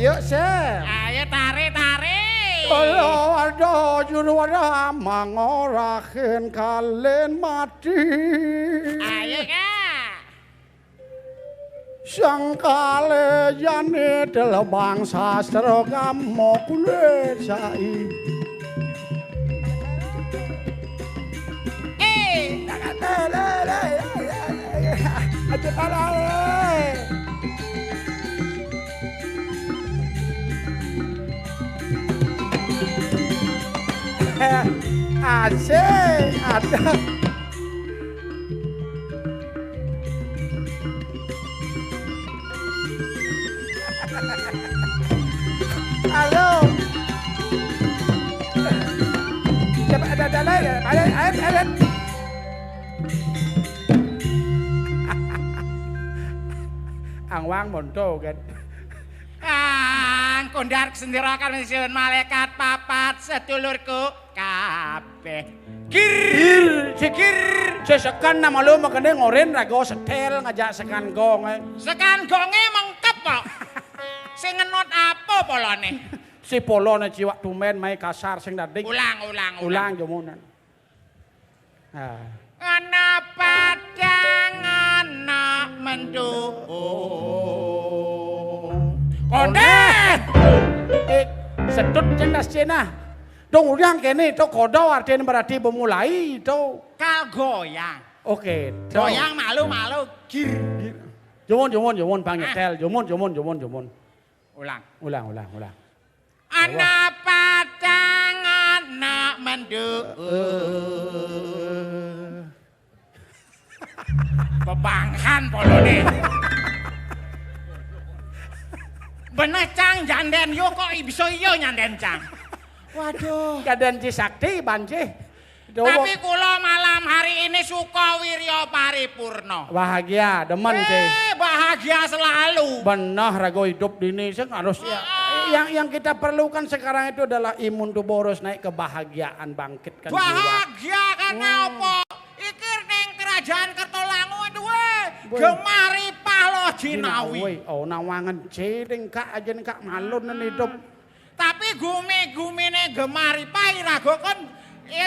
Ayo, Sep. Ayo tarik. Aduh, juru ada mangorahin kalian mati. Ayo, Kak. Sang kale jane telebang sastra kamu kulit sai. Asik, ada. Halo. Cepat ada lagi. Ada. Angwang monto kan. Kang kondar sendirakan menyusun malaikat papat sedulurku kabeh. Gir. Sesekan nama lu makanya ngorin rago setel ngajak sekan gong. Sekan gonge mengkep kok. Sing ngenot apa polone? Si polone ciwak tumen mai kasar sing dading. Ulang. Jomunan. Ana padang ana mendung. Konde! Sedut cendas cina. Dong ulang kene to kodo artinya berarti memulai to. Kal goyang. Oke. Goyang malu-malu. Gir. Jomun Bang nyetel. Jomun. Ulang. Ana padang ana mendung. Bebangkan polone. Bener Cang janden yo kok bisa iya nyanden Cang. Waduh. Kadan Cisakti banci. Tapi kula malam hari ini suka wirya paripurna. Bahagia, demen sih. Bahagia selalu. Benar rago hidup dini harus ya. Yang kita perlukan sekarang itu adalah imun tubuh harus naik kebahagiaan bangkitkan jiwa. Bahagia karena apa? Ikir ning kerajaan Kertolangu itu gemari palo jinawi. Oh nawangan cedeng kak aja kak malun hidup. Tapi gumi-gumine gemari pai rago kan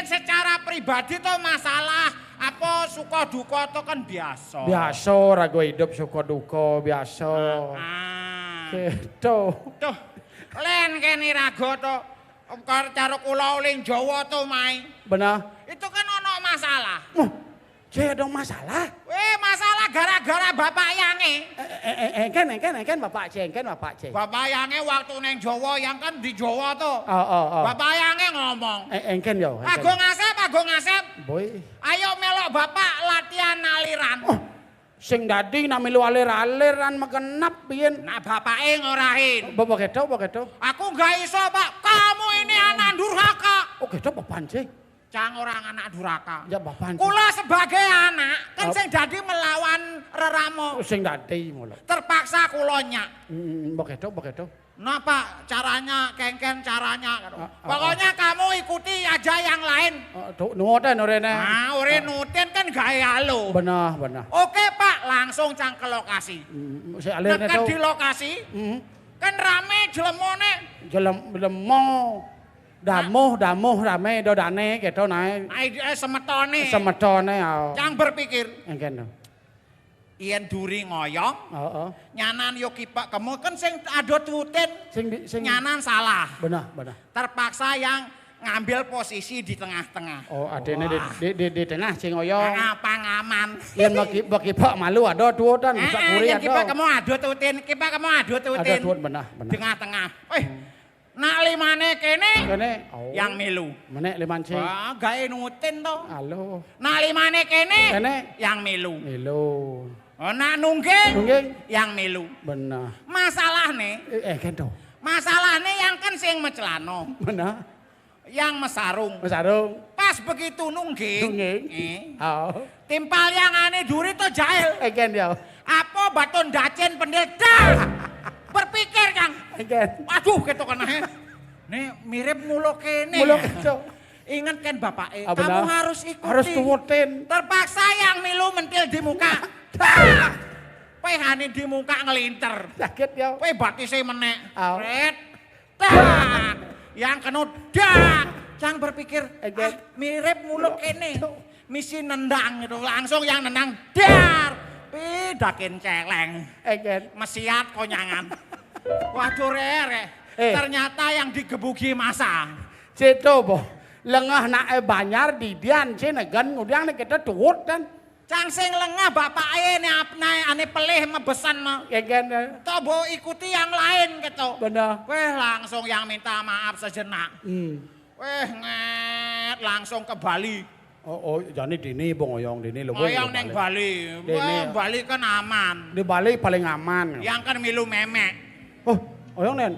secara pribadi tuh masalah apa suka duka tuh kan biasa. Biasa rago hidup suka duka biasa. Gitu. Tuh len kene rago tuh cara kula uling Jawa tuh mai. Benar. Itu kan ono masalah. Dong masalah. Masalah gara-gara bapak yange. Kan bapak C. Bapak yange waktu neng Jawa yang kan di Jawa tuh. Oh. Bapak yange ngomong. Engken yo. Agung Asep. Boy. Ayo melok bapak latihan aliran. Sing dadi namilu alir-aliran makenap piyen. Nah bapake ngorahin. Bapak keto. Aku gak iso pak. Kamu ini anak durhaka. Oh keto bapak C. Cang orang anak durhaka. Ya bapak. Kula sebagai anak kan sing dadi melawan reramo. Sing dadi mulo. Terpaksa kula nyak. Begitu. Nah pak caranya kengken caranya. Pokoknya kamu ikuti aja yang lain. Nuoten orene. Nah ore nutin kan gaya lo. Benar. Oke pak langsung cang ke lokasi. Dekat di lokasi. Kan rame jelemone. Jelemo. Damuh rame dodane gitu naik. Semetone. Yang berpikir. Engken. Yen duri ngoyong. Nyanan yo kipak kamu kan sing ado tutin. Sing nyanan salah. Benar. Terpaksa yang ngambil posisi di tengah-tengah. Oh adene di tengah sing ngoyong. Pangaman. Yen kipak malu ado tuotan bisa kuri ado. Kipak kamu ado tutin. Ado tuot benar. Tengah-tengah. Nak limane kene yang milu. Menek liman C. Wah, gawe nutin to. Halo. Nak limane kene yang milu. Oh, nak nungging yang milu. Benar. Masalahne kento. Masalahne yang kan sing mecelano. Benar. Yang mesarung. Pas begitu nungging. Timpal yang aneh duri to jahil. Ken yo. Apa baton dacen pendel dah. Berpikir Kang. Waduh ketok kena nih mirip mulo kene. Ingat kan bapak kamu harus ikuti. Harus turutin. Terpaksa yang milu mentil di muka. Pehane di muka ngelinter. Sakit ya. Pe batise menek. Au. Ret. Tak. Yang kenut dak. Cang berpikir, mirip mulut kene. Misi nendang gitu. Langsung yang nendang dar. Dakin celeng. Mesiat konyangan. Waduh re. Ternyata yang digebuki masa. Situ boh. Lengah nak banyar di dian sini gan udiang kita tuut kan. Cang sing lengah bapake ne ane pelih mebesan mah. Toh bo ikuti yang lain gitu. Benar. Weh langsung yang minta maaf sejenak. Weh nget langsung ke Bali. Oh, jadi dini bong oyong dini lu. Oyong neng Bali. Wah, Bali kan aman. Di Bali paling aman. Yang kan milu memek. Oh, oyong nen.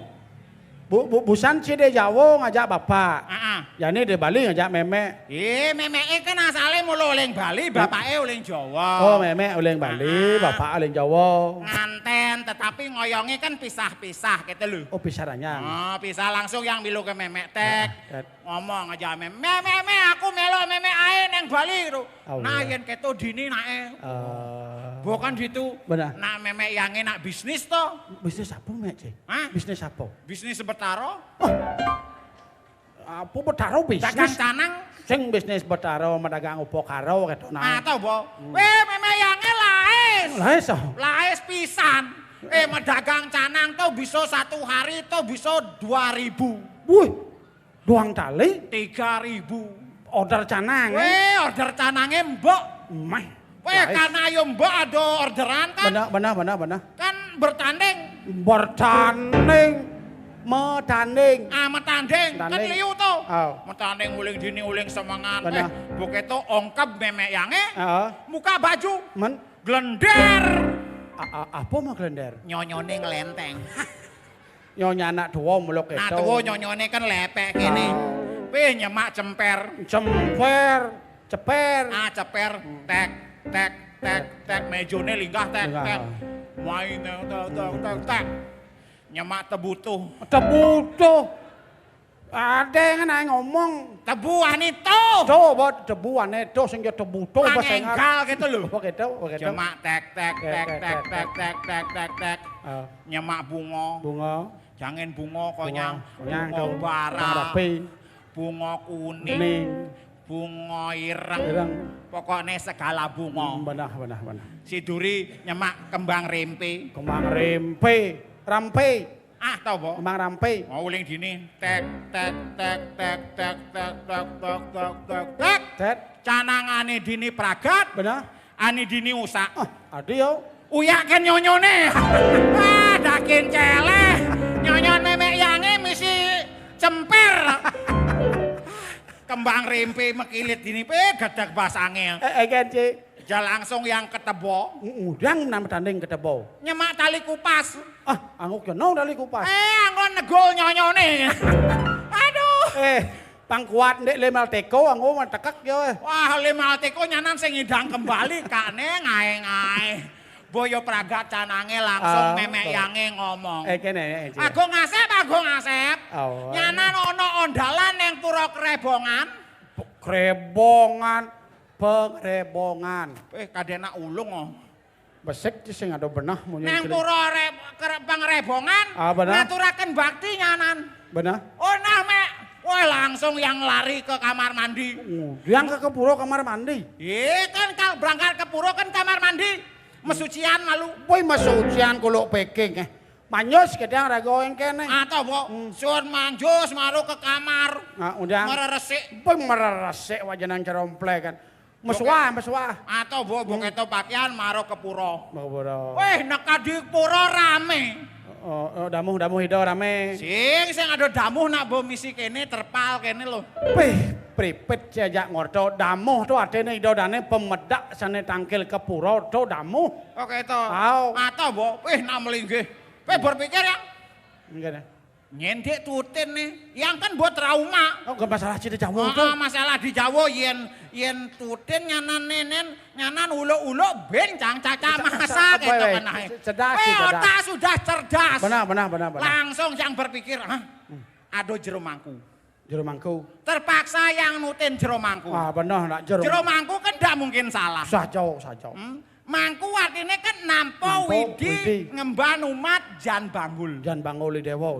Busan sih di Jawa ngajak bapak. Yani di Bali ngajak memek. Memek kan asalnya mulu oleh Bali, bapaknya oleh Jawa. Oh, memek oleh Bali, bapak oleh Jawa. Nganten, tetapi ngoyongnya kan pisah-pisah gitu loh. Oh, pisah ranyang. Oh, pisah langsung yang milu ke memek tek. Ngomong aja memek, aku melo memek ae neng Bali gitu. Nah, yang keto dini nae. Bukan gitu. Benar. Nak memek yang enak bisnis toh. Bisnis apa mek sih? Bisnis apa? Bisnis Betaro. Apa Betaro bisnis? Dagang canang. Sing bisnis Betaro medagang upo karo gitu. Tahu bo. Weh memek yang laes. Laes pisan. Medagang canang tuh bisa 1 hari tuh bisa 2.000. Wih, doang tali? 3.000. Order canang. Weh, order canangnya mbok. Mah. Weh, karena ayo mbok ada orderan kan. Benar. Kan bertanding. Metanding. Metanding. Kan liu tuh. Oh. Metanding uling dini uling semangat. Benar. Begitu ongkap memek yange. Muka baju. Men. Glender. Apa mah glender? Nyonyone ngelenteng. Nyonya anak tua muluk itu. Nah tua nyonyone kan lepek gini. Nyemak cemper. Ceper. Ceper. Tek. Mejone linggah tek. Main tek. Nyemak tebutuh. Ada yang ngomong. Tebuan itu. Coba tebuan itu sehingga tebutuh. Enggal gitu loh. Begitu. Nyemak tek. Nyemak bunga. Jangan bunga konyang. Bunga bara. Bunga kuning. Bunga ireng. Pokoknya segala bunga. Benar. Si Duri nyemak kembang rempe. Rampe. Tahu po? Kembang rampe. Mau uling dini. Tek. Canangane dini pragat. Benar. Ani dini usak. Adi yo. Uyakin nyonyone. Dakin celeh. Nyonyon memek yange misi cemper. Kembang rempe mekilit dini gadak basange. Cik. Langsung yang ketebo. Udang nama tanding ketebo. Nyemak tali kupas. Anguk kenal tali kupas. Anggon negol nyonyone. Aduh. Pangkuat ndek lemal teko anggo mentekek yo. Wah, lemal teko nyanan sing ngidang kembali kane ngae-ngae. Boyo pragat canange langsung memek yange ngomong. Kene. Agung Asep. Nyanan ono ondalan yang pura Krebongan. Kadena ulung Besek sing ada benah mau nang pura Pangrebongan. Ngaturaken bakti nyanan. Benar. Nah mek. Wah langsung yang lari ke kamar mandi. Yang ke pura kamar mandi. Kan berangkat ke pura kan kamar mandi. Mesucian malu. Woi mesucian kuluk peking Manjus kadang ragoen kene. Atau po, suun manjus maru ke kamar. Udah. Mereresik. Woi mereresik wajanan ceromplek kan. Meswah. Atau po, begitu pakaian maru ke pura. Weh neka di pura rame. Damuh hidau rame. Sing ada damuh nak bo misi kene terpal kene lho. Pripet jajak ngorto damuh tu adene hidau dane pemedak sane tangkil ke pura tu damuh. Oke to. Atau bo, nak melinggih. Berpikir ya. Nyendik tutin nih, yang kan buat trauma. Gak masalah di Jawa tuh. Masalah di Jawa yen tutin nyanan ulo-ulo bencang caca masa gitu kan. Cerdas. Otak sudah cerdas. Benar. Langsung yang berpikir, aduh jero mangku. Terpaksa yang nutin jero mangku. Benar nak jero. Jero mangku kan tidak mungkin salah. Sajau. Mangku artine kan nampa Nampa widi widi. ngemban umat jan bangul. Jan banguli dewa,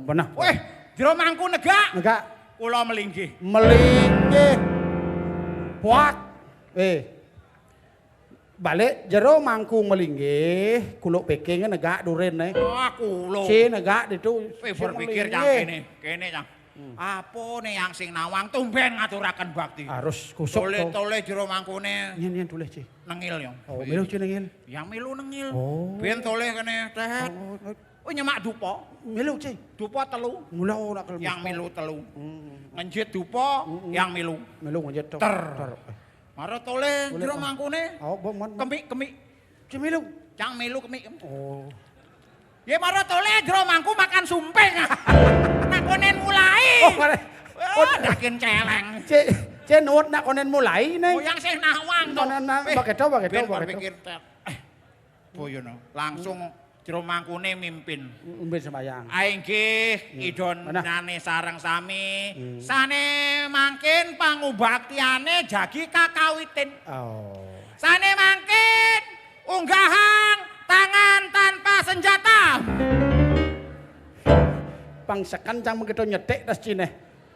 benar. Weh, jero mangku negak. Enggak Kula melinggih. melinggih. Puak. Balik jero mangku melinggih, kuluk peking negak duren nih. Kula. Si negak itu. Berpikir cang kene cang. Apa nih yang sing nawang tumben ngaturaken bakti. Harus kusuk to. Tole jero mangkune Yen tulis Ci. nengil yo. Oh, milu Ci nengil. Yang milu nengil. Oh. Ben tole kene tet. Oh nyemak dupa. Milu Ci. Dupa telu. Mula nak kelemu. Yang milu telu. Ngenjit dupa yang milu. Milu ngejet to. Ter. Maro tole jero mangkune Oh, mon. kemik-kemik. Ci milu. Cang milu kemik. Oh. Ya maro tole jero mangku makan sumping. Nak konen mulai. Oh, mare. Dakin celeng. Ci nuwun nak konen mulai nih. Oh yang sing nawang to. Bageto. Berpikir boyono langsung jero mangkune mimpin. Umbin sembayang. Ainggih idon nane sareng sami. Sane mangkin pangubaktiane jagi kakawitin. Oh. Sane mangkin unggahan tangan tanpa senjata. Pangsekan cang begitu nyetik tas cine.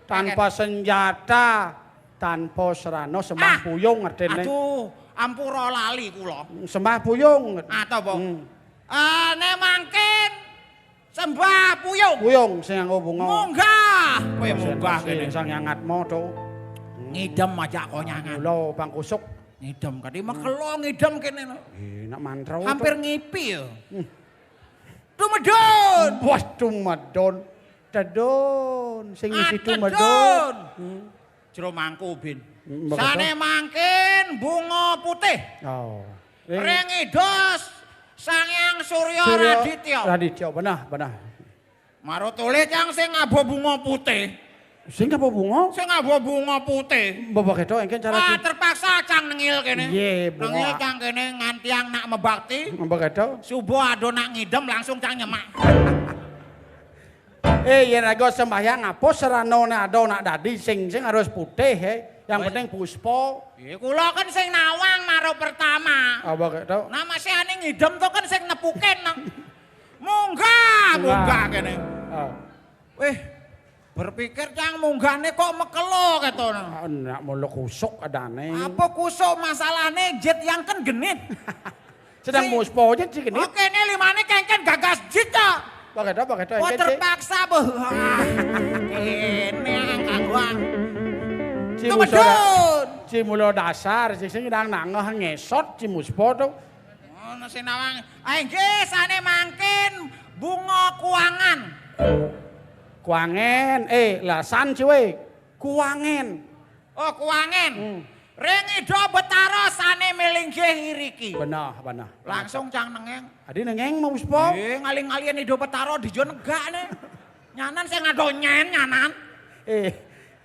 Tanpa senjata, tanpa serano sembah puyung artine. Aduh, ampura lali kula. Sembah puyung. Atau apa? Ne mangkin sembah puyung. Puyung sing nganggo bunga. Munggah. Kowe munggah kene. Sang nyangatmo to. Ngidem aja konyangan. Kula pangkusuk. Ngidem kadi mekelo ngidem kene. Nak mantra. Hampir ngipi ya. Tumedon. Wah tumedon. Tedon sing isi tumedon. Tedon. Jero mangku bin. Begitu. Sane mangkin bunga putih. Oh. Rengidos Sangyang Surya Raditya. Raditya benar. Maro tole cang sing ngabo bunga putih. Sing apa bunga? Sing ngabo bunga putih. Bapak itu engken cara Terpaksa cang nengil kene. Iya, bunga. Nengil cang kene ngantiang nak mebakti. Bapak itu. Subuh ado nak ngidem langsung cang nyemak. Yen ago sembahyang apa seranone ado nak dadi sing harus putih Yang penting puspa. Kula kan sing nawang maro pertama. Apa itu? Nah masih ane ngidem to kan sing nepuken nang. Munggah kene. Weh, berpikir cang munggahne kok mekelo ketono. Nak mulu kusuk adane. Apa kusuk masalahnya jet yang kan genit. Sedang puspa aja sih gini. Oke ini limane kengken gagas jit ya. Pakai itu Wah engken sih. terpaksa boh. Ini yang kaguang. Tumedon. Cimulo dasar sing ndang nangeh ngesot cimuspa to. Oh nasi nawang. Nggih sane mangkin bunga kuangan. Kuangen, lah san ciwe. Kuangen. Oh kuangen. Rengido Betara sane melinggih iriki. Benar. Langsung cang nengeng. Adi nengeng mau puspa. Ngaling-ngalian Ido Betara dijo negak nih. Nyanan saya ngadonyen nyanan.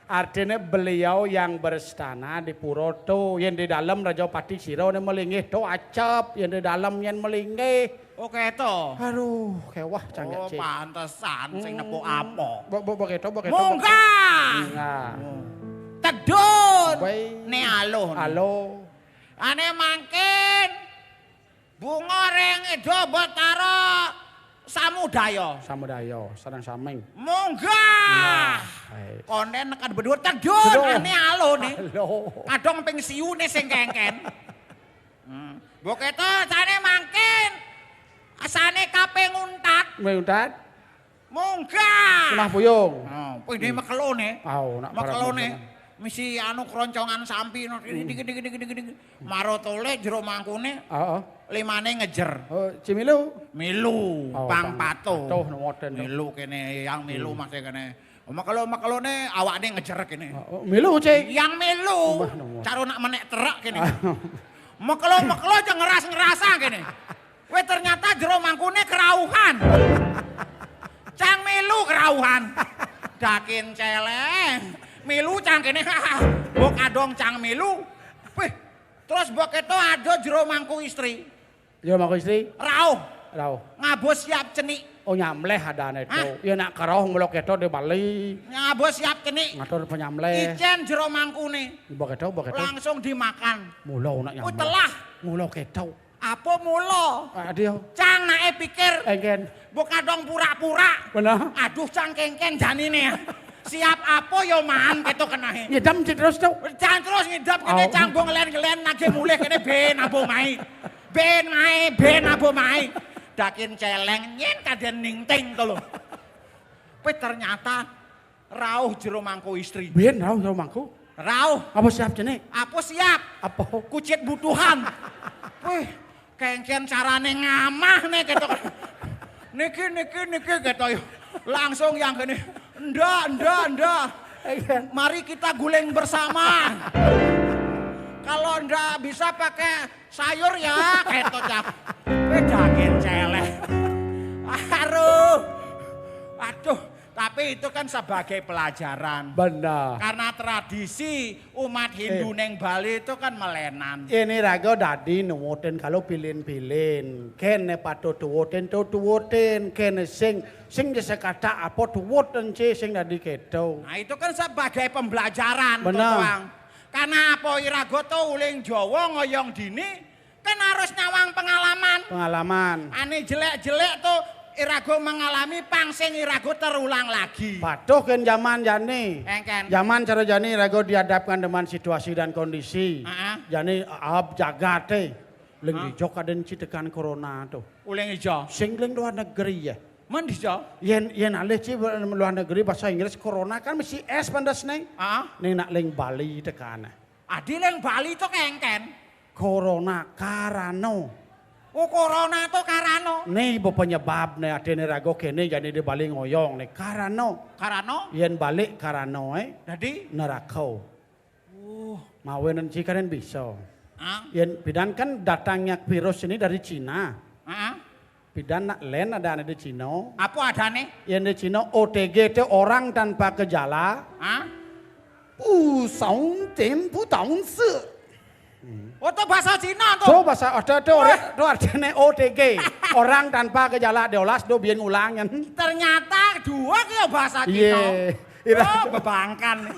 Artinya beliau yang berstana di pura tu, yang di dalam Raja Pati Siro yang melingih tu acap, yang di dalam yang melingih. Oke to. Aduh, kewah canggih cik. Pantesan sing nepo apa. Begitu. Munggah. Tedun. Ne alo. Ane mangkin bunga Rengido Betara Samudaya. Sareng sameng. Munggah. Konden nekan berdua tedun. Ane alo nih. Kadang ping siune sing kengken. Boketo sane mangkin asane kape nguntat. Munggah. Sembah puyung. Ini mekelone. Nak Mekelone. Misi anu keroncongan sampi dikit. Maro tole jero mangkune. Limane ngejer. Cimilu. Milu, pang pato. Patuh modern. Milu kene, yang milu masih kene. Mekelone awakne ngejer kene. Milu cik. Yang milu. Caro nak menek terak kene. Mekelo jangan ngeras-ngerasa kene. Weh ternyata jero mangkune kerauhan. Cang milu kerauhan. Dakin celeng. Milu cang kene. Bok adong cang milu. Wih. Terus bok itu ada jero mangku istri. Jero mangku istri? Rauh. Ngabos siap cenik. Oh nyamleh adane itu. Ya nak keroh mulok itu di Bali. Ngabos siap cenik. Ngatur penyamleh. Icen jero mangkune. Begitu. Langsung dimakan. Mulo nak nyamleh. Telah. Mulo keto. Apa mulo? Adio. Cang nae pikir. Engken. Buka dong pura-pura. Benar. Aduh cang kengken janine. Siap apa yo man keto kenahe. Nyedam terus tuh. Jangan terus ngidap kene Oh. canggung ngelen-ngelen nage mulih kene ben abo mai. Ben abo mai. Dakin celeng nyen kaden ningting to lho. Kowe ternyata rauh jero mangko istri. Biyen rauh mangku. Rauh. Apa siap jene? Apa siap? Apa? Kucit butuhan. Wih, kengken carane ngamah nih ketok. Niki ketok yo. Langsung yang gini. Ndak. Engken. Mari kita guling bersama. Kalau ndak bisa pakai sayur ya ketok cak. Pedakin celeh. Aduh, tapi itu kan sebagai pelajaran. Benar. Karena tradisi umat Hindu neng Bali itu kan melenan. Ini raga dadi nuwoten kalau pilin-pilin. Kene pato tuwoten, kene sing desa kata apa tuwoten sing dadi keto. Nah itu kan sebagai pembelajaran. Benar. Toang. Karena apa irago tuh uling Jawa ngoyong dini kan harus nyawang pengalaman. Pengalaman. Ane jelek-jelek tuh irago mengalami pangsing irago terulang lagi. Patuh kan zaman jani. Engken. Zaman cara jani rago dihadapkan dengan situasi dan kondisi. Jani jagate. Leng dijok kaden citekan corona tuh. Uling ijo. Sing leng luar negeri ya. Men ijo. Yen alih ci luar negeri bahasa Inggris corona kan mesti es pandas neng. Ning nak leng Bali tekan. Adi leng Bali tuh kengken. Corona karano. Oh corona tuh karano. Nih penyebab nih adene rago kene jadi di Bali ngoyong nih karano. Karano? Yen balik karano Jadi? nerakau. Mawenan cikanen bisa. Ah? Yen bidan kan datangnya virus ini dari Cina. Bidan nak len ada di Cina. Apa adane? Yen di Cina OTG itu orang tanpa gejala. Oh itu bahasa Cina tuh. So bahasa ada itu artinya OTG. Orang tanpa gejala diolas do biyen ulangan. Ternyata dua kaya bahasa Cina. Iya. Oh bebangkan.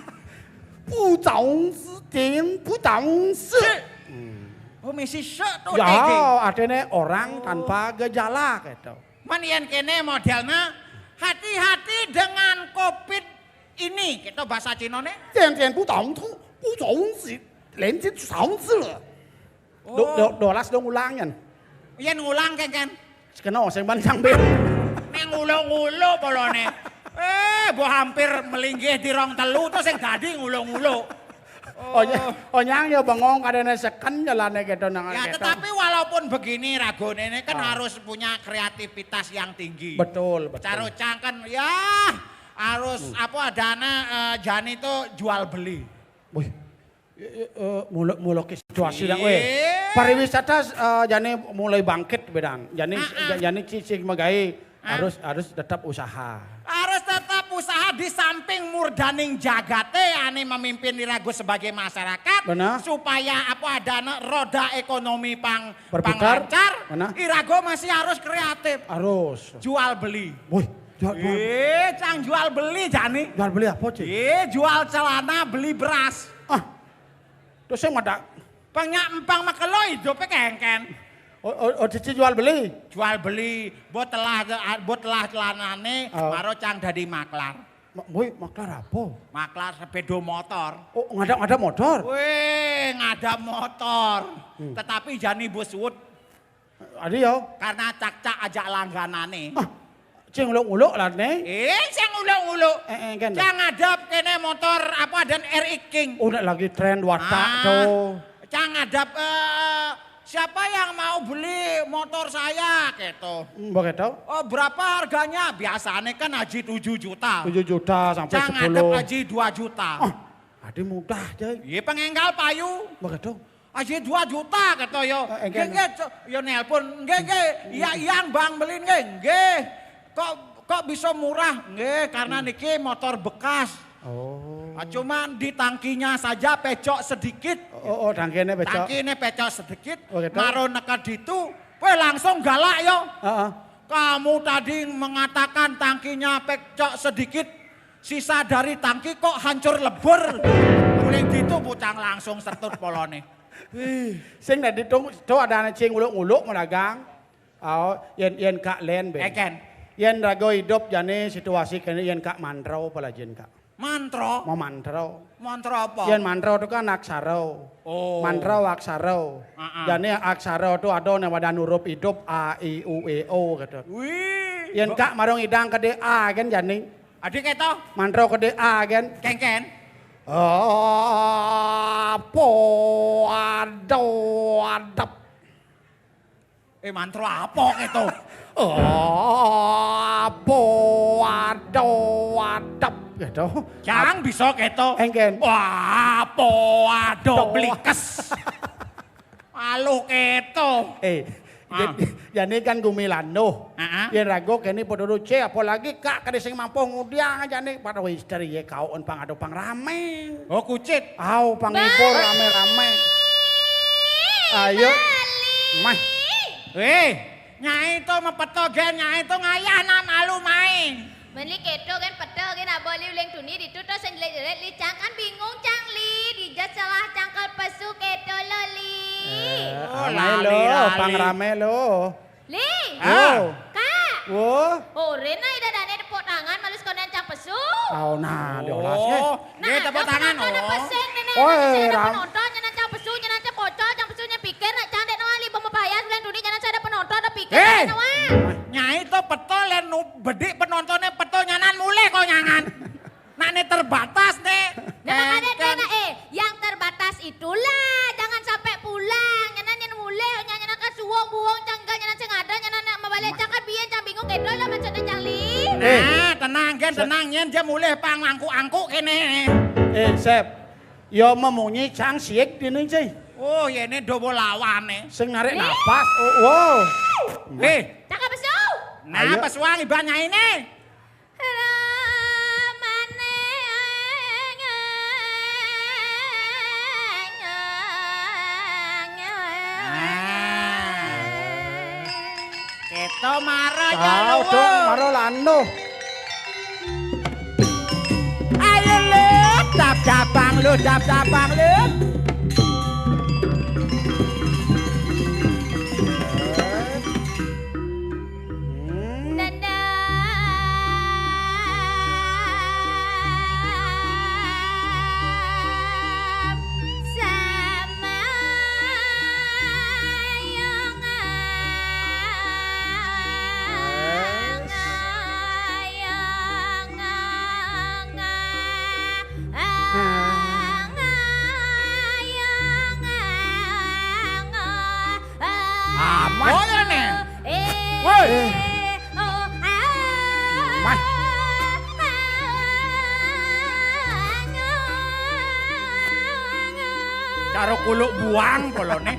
Oh misi syek tuh Ya, OTG. artinya orang tanpa gejala gitu. Man yen kene modelnya hati-hati dengan COVID ini. Kita bahasa Cina nih. 天天不懂不懂事，连这肠子了。dolas dong ulangan. Yen ngulang kan. Kena sing ban sang ben. Neng ngulo-ngulo polone. Bo hampir melinggih di rong telu terus sing dadi ngulo-ngulo. Oh nyang ya bengong kadene seken jalane gitu nang Ya gitu. tetapi walaupun begini Ragone ini kan harus punya kreativitas yang tinggi. Betul. Carucang kan ya harus apa dana Jani itu jual beli. Wih. Mulai situasi dah weh. Pariwisata jane mulai bangkit bedang. Jane cicing magai harus tetap usaha. Harus tetap usaha di samping murdaning jagate ane memimpin Irago sebagai masyarakat. Benar. Supaya apa adana roda ekonomi Berputar. lancar. Benar. Irago masih harus kreatif. Harus. Jual beli. Wih. Cang jual beli Jani. Jual beli apa cik? Jual celana beli beras. Terus yang ada? Penyak empang makelo hidupnya kengken. Cici jual beli? Jual beli, buat telah celanane, baru cang dari maklar. Wih, maklar apa? Maklar sepeda motor. Oh, ngada motor? Wih, ngada motor. Tetapi Jani Buswood. Adi yo. Karena cak-cak ajak langganane. Cing uluk-uluk lah nih. Cang uluk-uluk. Kan. Cang ngadap kene motor apa dan RX King. Udah lagi tren watak tuh. Cang ngadap siapa yang mau beli motor saya gitu. Begitu? Oh berapa harganya? Biasanya kan haji 7 juta. 7 juta sampai 10. Cang ngadap haji 2 juta. Adi mudah aja. Iya pengenggal payu. Begitu? Haji 2 juta gitu yo. Nggih, yo nelpon. Nggih, ya yang Bang beli nggih. Kok bisa murah? Nggih, karena niki motor bekas. Cuman di tangkinya saja pecok sedikit. Tangkinya pecok. Tangkinya pecok sedikit. Gitu. Maro nekat itu, langsung galak yo. Kamu tadi mengatakan tangkinya pecok sedikit. Sisa dari tangki kok hancur lebur. Kuling gitu pucang langsung sertut polone. Sing dadi tu ada cing uluk-uluk madagang. Yen kak len ben. Eken. Yen rago hidup jane situasi kene yen kak mantrau pala jen kak. Mantra. Mau mantrau. Mantra apa? Yen mantrau itu kan aksara. Oh. Mantrau aksara. Jane aksara itu ada yang wadah nurup hidup A, I, U, E, O gitu. Wih. Yen kak marong idang kede A kan jane. Adik itu? Mantrau kede A kan. Ken. Apa adap. Mantra apa itu? Apa adap gitu. Jangan bisa gitu. Engken. Wah, apa ado blikes. Malu gitu. Jane kan gumilano. Yen rago kene padha ruce apalagi kak kade sing mampu ngudiang jane padha wis dari ye kaon pangado pangrame. Oh, kucit. Au pangipur rame-rame. Ayo. Mah. Nyai itu mepeto gen, nyai itu ngayah na malu main. Meli keto kan pedo kan abo liu leng tuni dituto sen li cang kan bingung cang li dijat salah cangkal pesu keto lo li. Lali pangrame lo. Li. Kak. Wo. Rena ida dane tepuk tangan malus konen cang pesu. Nah, diolasnya. Dia tepuk tangan Ada peseng nenek. Ada penonton nyenan cang pesu nyenan cang pocol cang pesunya pikir nak cang dek nawali pembayar leng tuni nyenan ada penonton ada pikir nawa. Nyai itu betul len bedik penontonnya betul nyanan mulai kok nyangan. Nah ini terbatas nih. Nah makanya yang terbatas itulah jangan sampai pulang. Nyanan mulai nyanan kan suwong buang cangga nyanan sing ada nyanan mabalik cangkan biyen cang bingung kedo lah maksudnya cang li. Nah tenang gen tenang nyen dia mulai pang angku kene. Sep. Yo memunyi cang siek dini cai. Oh ya ini dobo lawan nih. Sing narik napas. Wow. Cakap besu. Nah pesuang ibanya ini. Kita marah Tahu tuh maro lando. Ayo lu, dap-dabang lu. Karo kuluk buang polone.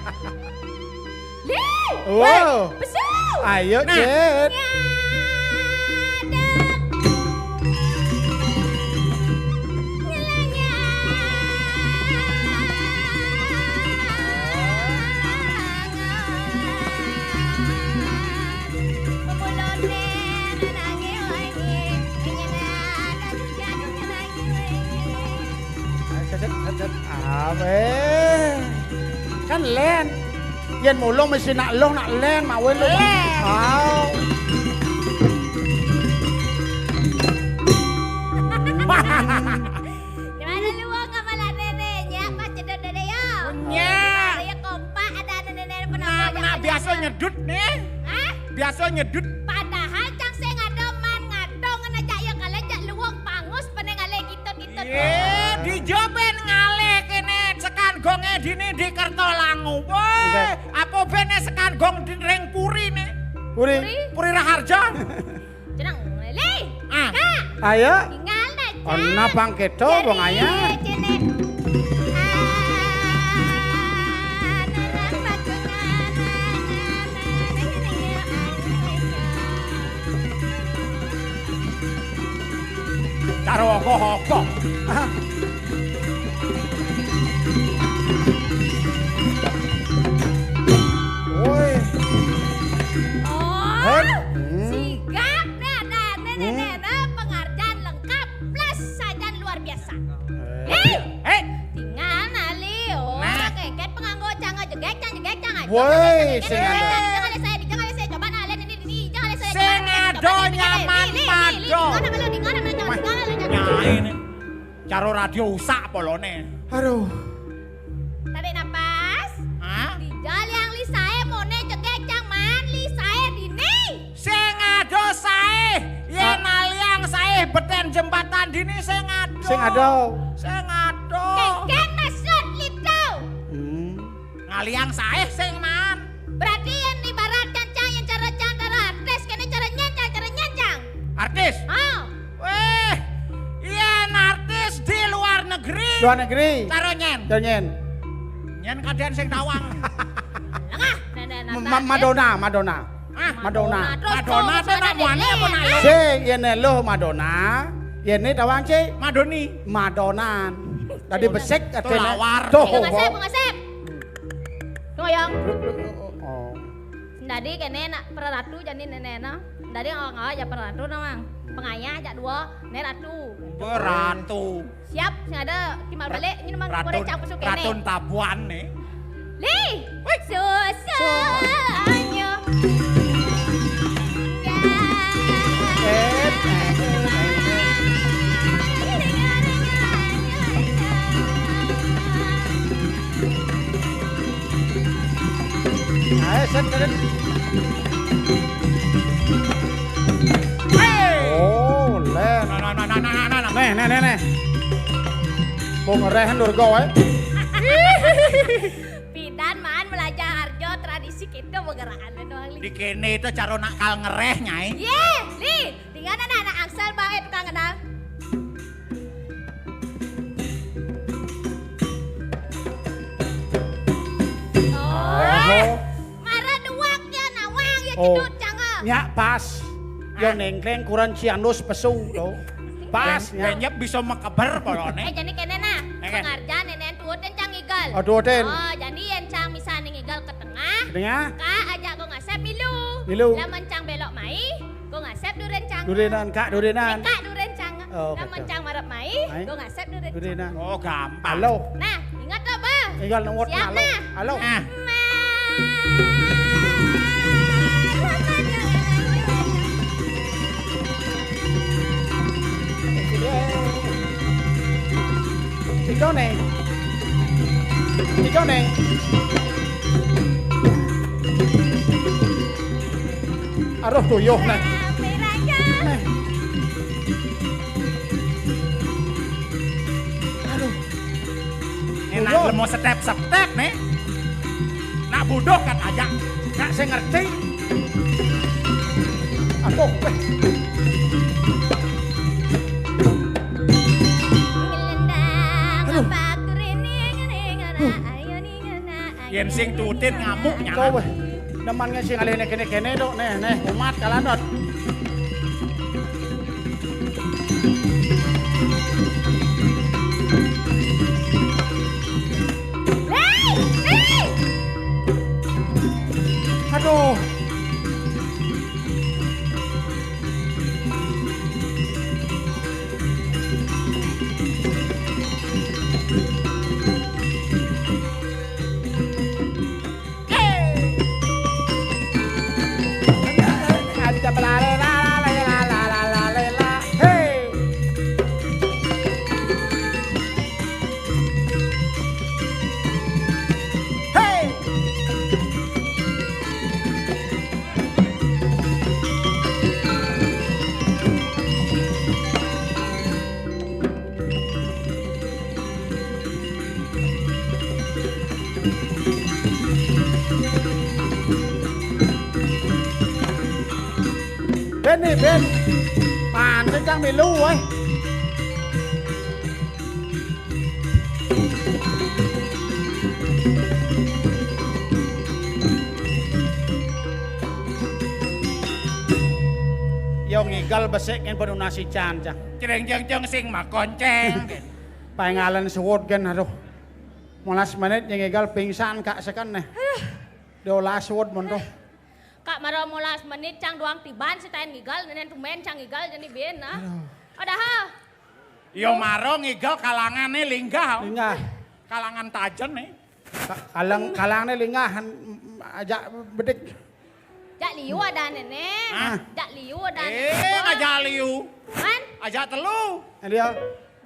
Li. Wow. Besu. Ayo, Jet. Kan len. Yen mulung mesti nak len mak wen lu. Gimana lu kamalan neneknya pas cedot dede ya? Punya. Saya kompak ada nenek Nah biasa nyedut nih. Hah? Biasa nyedut. Padahal cang saya ngadoman ngadong ngajak ya kalian jak luwung pangus penengale gitu. Dijoben ngale kene sekan gonge dini di Kertolangu. Woi, apa bene sekan gong di ring puri nih? Puri Raharja. Cenang Li. Ah. Kak. Ayo. Tinggal nak. Ona pang keto bong aya. Karo hoko-hoko. Woi. Oh, sigap nenek penghargaan lengkap plus sajian luar biasa. Li, tinggal nali, keket penganggo Woi, sing ado. Jangan lihat saya, jangan lihat saya. Coba nah lihat ini, jangan lihat saya. Sing ado nyaman mado. Di mana jangan Nyai ini. Caro radio usak polone. Aduh. Tarik napas. Hah? Dijal yang li saya mone cegek cang man li saya dini. Sing ado sae. Yen aliang sae beten jembatan dini sing ado. Sing ado. Sing ado. Kengken maksud litau. Ngaliang sae sing man. Berarti yang ibarat cancang yang cara artis kene cara nyancang. Artis? Oh. Weh, yen artis di luar negeri. Luar negeri. Caro nyen. Janyen. Nyen kadean sing tawang. Lengah. Madonna. Ah, Madonna. Madonna tuh namuannya apa nak ya? Sing yene lo Madonna. Yene tawang cik. Madoni. Madonan. Tadi besek Tuh lawar. Tuh. Pengasep. Ngoyong. Oh. Dadi kene nak peratu jadi nenena. Dadi ngawa ya peratu namang. Pengayah aja dua, ne ratu. Ratu. Siap, sing ada kimal balik ini namang goreng campur suke ne. Ratun tabuan nih. Li, susahnya. Ayo set keren. Oh, len. Nih. Mau ngerehan durgo Pidan man belajar harjo tradisi kita bergerakan doang li. Di kene itu caro nakal ngereh nyai. Ye, li, tinggal anak angsal bae tukang kenal. Oh. Marah duaknya nawang ya cedut canga. Nya pas. Yo nengkleng kurang cianus pesu do. Pas nya. Kayaknya bisa makabar polone. Jadi kene nah, Eken. pengarjan nenen tuut dan cang igal. Oh, tuutin. Oh, jadi yang cang misalnya igal ke tengah. Tengah. Kak ajak go ngasep milu. Milu. Lamun cang belok mai, go ngasep duren cang. Durenan kak durenan. Kak duren cang. Oh, Lamun betul. cang marap mai, Mai. go ngasep duren cang. Durenan. Oh gampang. Halo. Nah, ingat lo ba? Tinggal nunggu Siap halo. nah. Halo. Ah. Ikaw nih. Aduh tuyuh nih. Nih. Aduh. Enak Budoh. lemo setep nih. Nak budoh kan aja. Kak saya ngerti. Aduh. Yen sing tutin ngamuk Kau nyaman. weh. Namanya sing alih kene dok. Nih umat kalandot. Aduh. Hey. Hey. Ben nih Ben, pantes cang milu weh. Yo ngigal besek kan penuh nasi cancang. Cereng sing makonceng. Pengalan suwut kan aduh. 15 menit yang ngigal pingsan kak sekan nih. Dola suwut mondoh. Kak marah 15 menit cang doang tiban setain ngigal nenen tumen cang ngigal jadi ben ah. Padahal Yo maro ngigal kalangannya linggah. Linggah. Kalangan tajen nih. Kalangnya lingahan ajak bedik. Jak liu ada nenek. Hah? Jak liu ada ngajak liu. Man, Ajak telu. Dia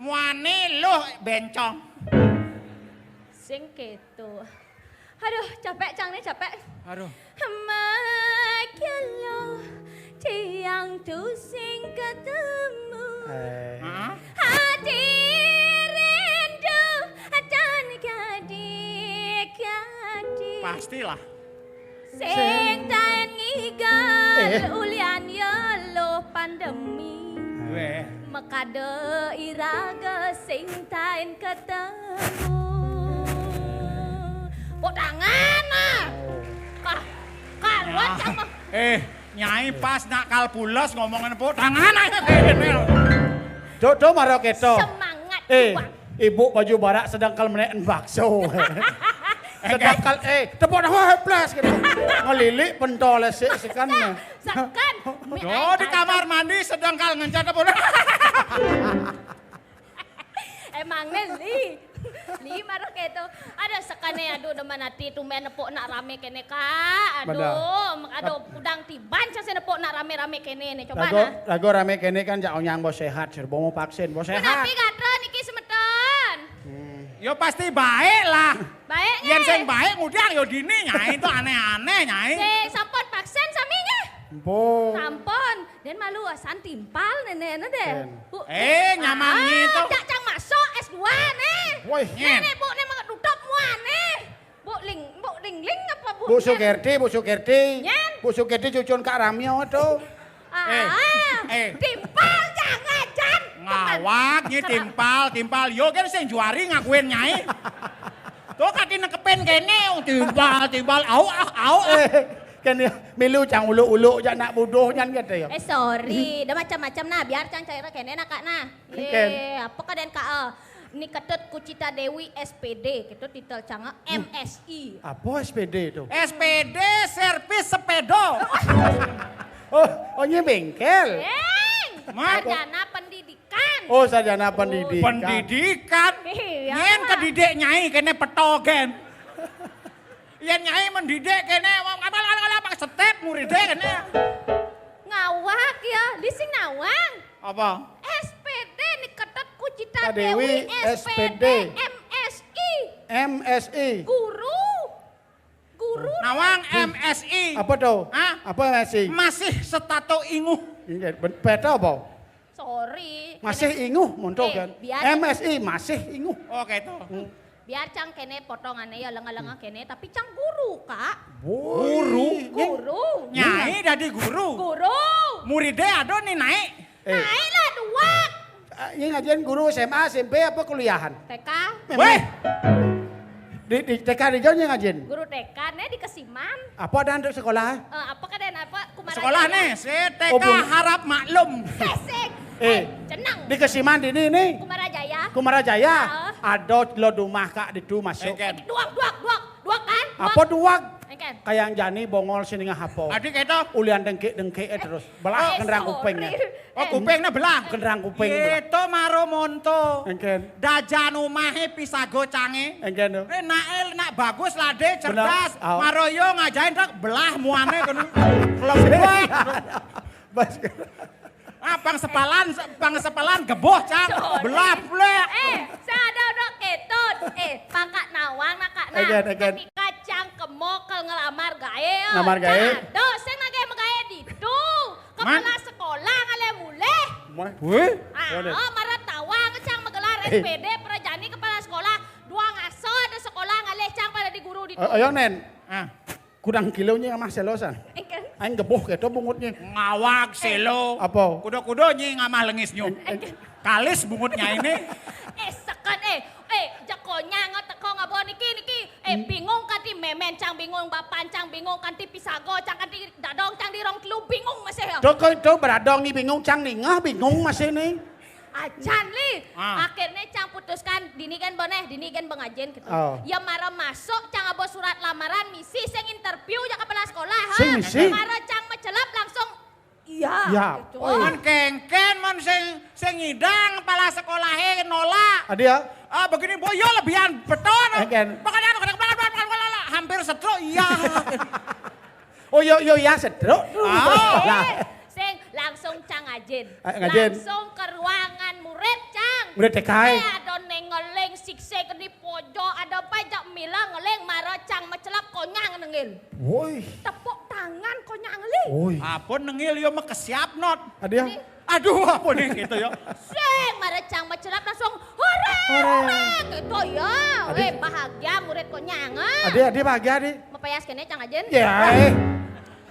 Muane loh bencong. sing ketu. Aduh, capek cang nih capek. Aduh. Makin lo tiang tu sing ketemu. Hah? Hati rindu dan adik-adik. Pastilah. Sing taen ngigal ulian ya lo pandemi. Weh. Mekade iraga sing taen ketemu. Podangan ah. Kaluan cang mah. Nyai pas nak kalbulos ngomongin tangan aja kene. do maro keto. Semangat juang. Ibu baju barak sedang kal menekan bakso. Sedang kal tepuk dah plus gitu. Ngelilik pentol sekan. Sekan. Oh di kamar mandi sedang kal ngencat apa? Emang Li. Li marah keto. Ada sekane aduh demen hati tumen nepok nak rame kene Kak. Aduh udang tiban saya nepok nak rame-rame kene nih coba nah. Lagu rame kene kan jak onyang bos sehat, serba mau vaksin bos sehat. Tapi gatra niki semeton. Yo pasti baik lah. Baiknya. Yang sing baik ngudang yo dini nyai itu aneh-aneh nyai. Sampun vaksin saminya. Ampun. Sampun. Dan malu asan timpal nenek deh. Bu. Nyamannya itu. Jak cang masuk S2 nih. Woi. Nenek bu nih mga tutup muan nih. Bu ling apa bu? Bu Sukerti. Nyen. Bu Sukerti cucun Kak Ramyo tuh. Timpal jangan jan. Ngawak nyi timpal. Yo kan sing juari ngakuin nyai. Tuh kaki nekepin kene timpal. Au. Kan milu cang ulu-ulu jak nak bodoh nyan gitu ya. Sorry, dah macam-macam nah biar cang cair kene nak kak nah. Apa kaden kak Ni ketut Kucita Dewi SPD, kita titel canga MSI. Apa SPD itu? SPD servis sepedo. Oh ini bengkel. Sarjana pendidikan. Oh sarjana pendidikan. Pendidikan. Iya. Nyen kedidik nyai kene petogen. Yen nyai mendidik kene apa step muridnya kene. Ngawak ya, di sing nawang. Apa? SPD ni ketut Kucita Dewi, Dewi SPD. MSI. MSI. Guru. Nawang MSI. Apa tuh? Hah? Apa MSI? Masih setato inguh. Beta apa? Sorry. Masih inguh montok kan? biar- MSI masih inguh. Oke itu. Biar cang kene potongannya ya lenga-lenga kene, tapi cang guru kak. Guru. Guru. Nyai jadi guru. Guru. Muridnya ada nih naik. Naiklah dua. Ini ngajian guru SMA, SMP apa kuliahan? TK. Weh. Di TK di Jawa ngajian. Guru TK nih di Kesiman. Apa ada untuk sekolah? Apa kaden apa Kumara Sekolah Jaya. nih, TK Oh, belum. harap maklum. Kesek. Cenang. Di Kesiman di ini. Kumara Jaya. Kumarajaya. Ada lo rumah kak di tu masuk. Eken. Dua kan? Apa dua? Eken. Kayak jani bongol sini ngahapo. Adik itu. Ulian dengke terus. Belah kenderaan kupingnya. Oh kupingnya belah. Kenderaan kuping. belah. Itu maro monto. Engken. Dajan omahe pisago cange. Engken. Nak bagus lade cerdas. Benar. Oh. Maroyo ngajain tak belah muane kono. Kelembek. Bas. Bang sepalan geboh cang. Belah blek. Saya ada udah ketut. Pangkat nawang nak kak nah. Eken. Ketika cang kemokel ngelamar gawe. Ngelamar gawe? Dosen lagi magawe ditu. Kepala sekolah ngale mulai. Wih. Marah tawang cang menggelar SPD perajani kepala sekolah. Dua ngaso ada sekolah ngale cang pada di guru ditu. Ayo nen. Ah. Kudang kilonya mah selosan. Eken. Aing geboh keto bungutnya. Ngawak selo. Apa? Kudo-kudo nyi ngamah lengis nyu. Kalis bungutnya ini. Sekan jakonya ngeteko ngabo niki. Bingung kan ti memen cang bingung bapan cang bingung kan ti pisago cang kan ti dadong cang di rong telu bingung masih ya. Tuh beradong nih bingung cang nih ngah bingung masih nih. Ajan li. Ah. Akhirnya cang putuskan dini kan pengajian gitu. Oh. Ya marah masuk cang abo surat lamaran misi sing interview ya kepala sekolah. Sing misi? Marah cang mencelap langsung iya. Ya. Gitu. Man kengken man sing ngidang kepala sekolahnya nolak. Adia. Begini boyo lebihan beton. Eken. Pokoknya hampir stroke iya. Oh yo ya sedruk. Sing langsung Cang Ajin. Ngajen. Langsung ke ruangan murid Cang. Murid TKI. Ada ngeling sikse ke di pojok, ada pajak mila ngeling marah Cang mecelap konyang nengil. Woi. Tepuk tangan konyang ngeling. Woi. Apun nengil yo mah kesiap not. Adia. Aduh apun yang gitu yo. Sing marah Cang mecelap langsung hore hore gitu ya. Bahagia murid konyang. Adia bahagia di. Mapayas kene Cang Ajin. Ya.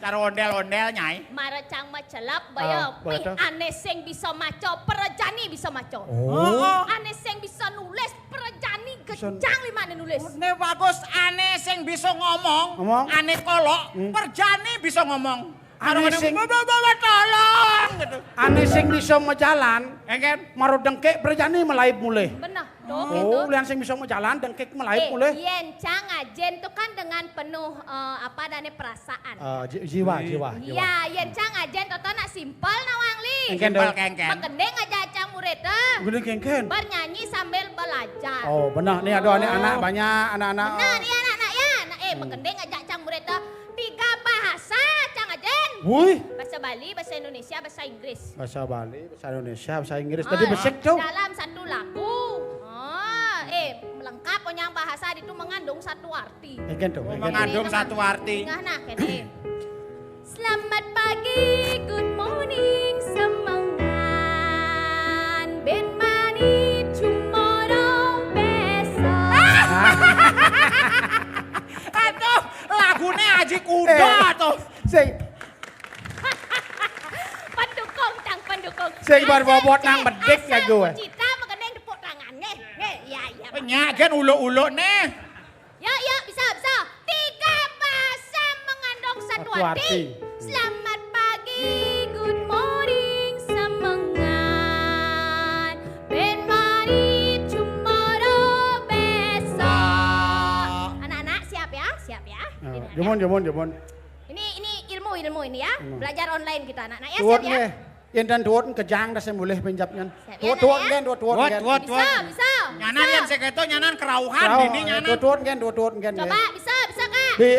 Cara ondel-ondel nyai. Marah Cang mecelap bayo. Pi betul. aneh sing bisa maco, perejani bisa maco. Oh. Aneh sing bisa nulis, perejani gejang lima ane nulis. Ne bagus aneh sing bisa ngomong, aneh kolok, perjani bisa ngomong. Aneh sing tolong gitu. aneh sing bisa majalan. Engken Maru dengkek berjani melaip mulai. Benar, dong gitu. Oh, lian sing bisa majalan dengkek melaip mulai. Yen Cang Ajen tuh kan dengan penuh apa dane perasaan. Jiwa. Iya, yen Cang Ajen toto nak simpel nawang li. Engken dong. kengken. Magendeng aja Cang murid teh. Gede kengken. Bernyanyi sambil belajar. Oh, benar. Nih ada anak banyak anak-anak. Nah, nih anak-anak ya. Nah, magendeng aja Cang murid teh. 3 bahasa Cang Ajen. Wih. Bahasa Bali, bahasa Indonesia, bahasa Inggris. Bahasa Bali, bahasa Indonesia, bahasa Inggris. Tadi besek tuh. Dalam satu lagu. Melengkap yang bahasa itu mengandung satu arti. Engken tuh. Mengandung satu arti. Nah, kene. Selamat pagi, good morning, semangat. Ben mani tomorrow besok. Aduh, lagune Aji Kuda tuh. Sing Pendukung, Cang, pendukung. Sing bobot nang bedek ya gue. Cita mengenai tepuk tangan. Ya. Nyagen ulo-ulo nih. Ya, bisa. 3 bahasa mengandung satu arti. Selamat pagi, good morning, semangat. Ben mari tomorrow besok. Anak-anak siap ya? Jomon. Ini ilmu ini ya. Belajar online kita anak-anak ya, Tuot siap ya? nih. Yang dan tuot kejang dah saya boleh pinjapnya. Siap ya, Tuot Nak, ya? kan, tuot Bisa. Nyanan yang segitu nyanan kerauhan ini nyanan. Tuot kan. Coba, bisa Kak. Di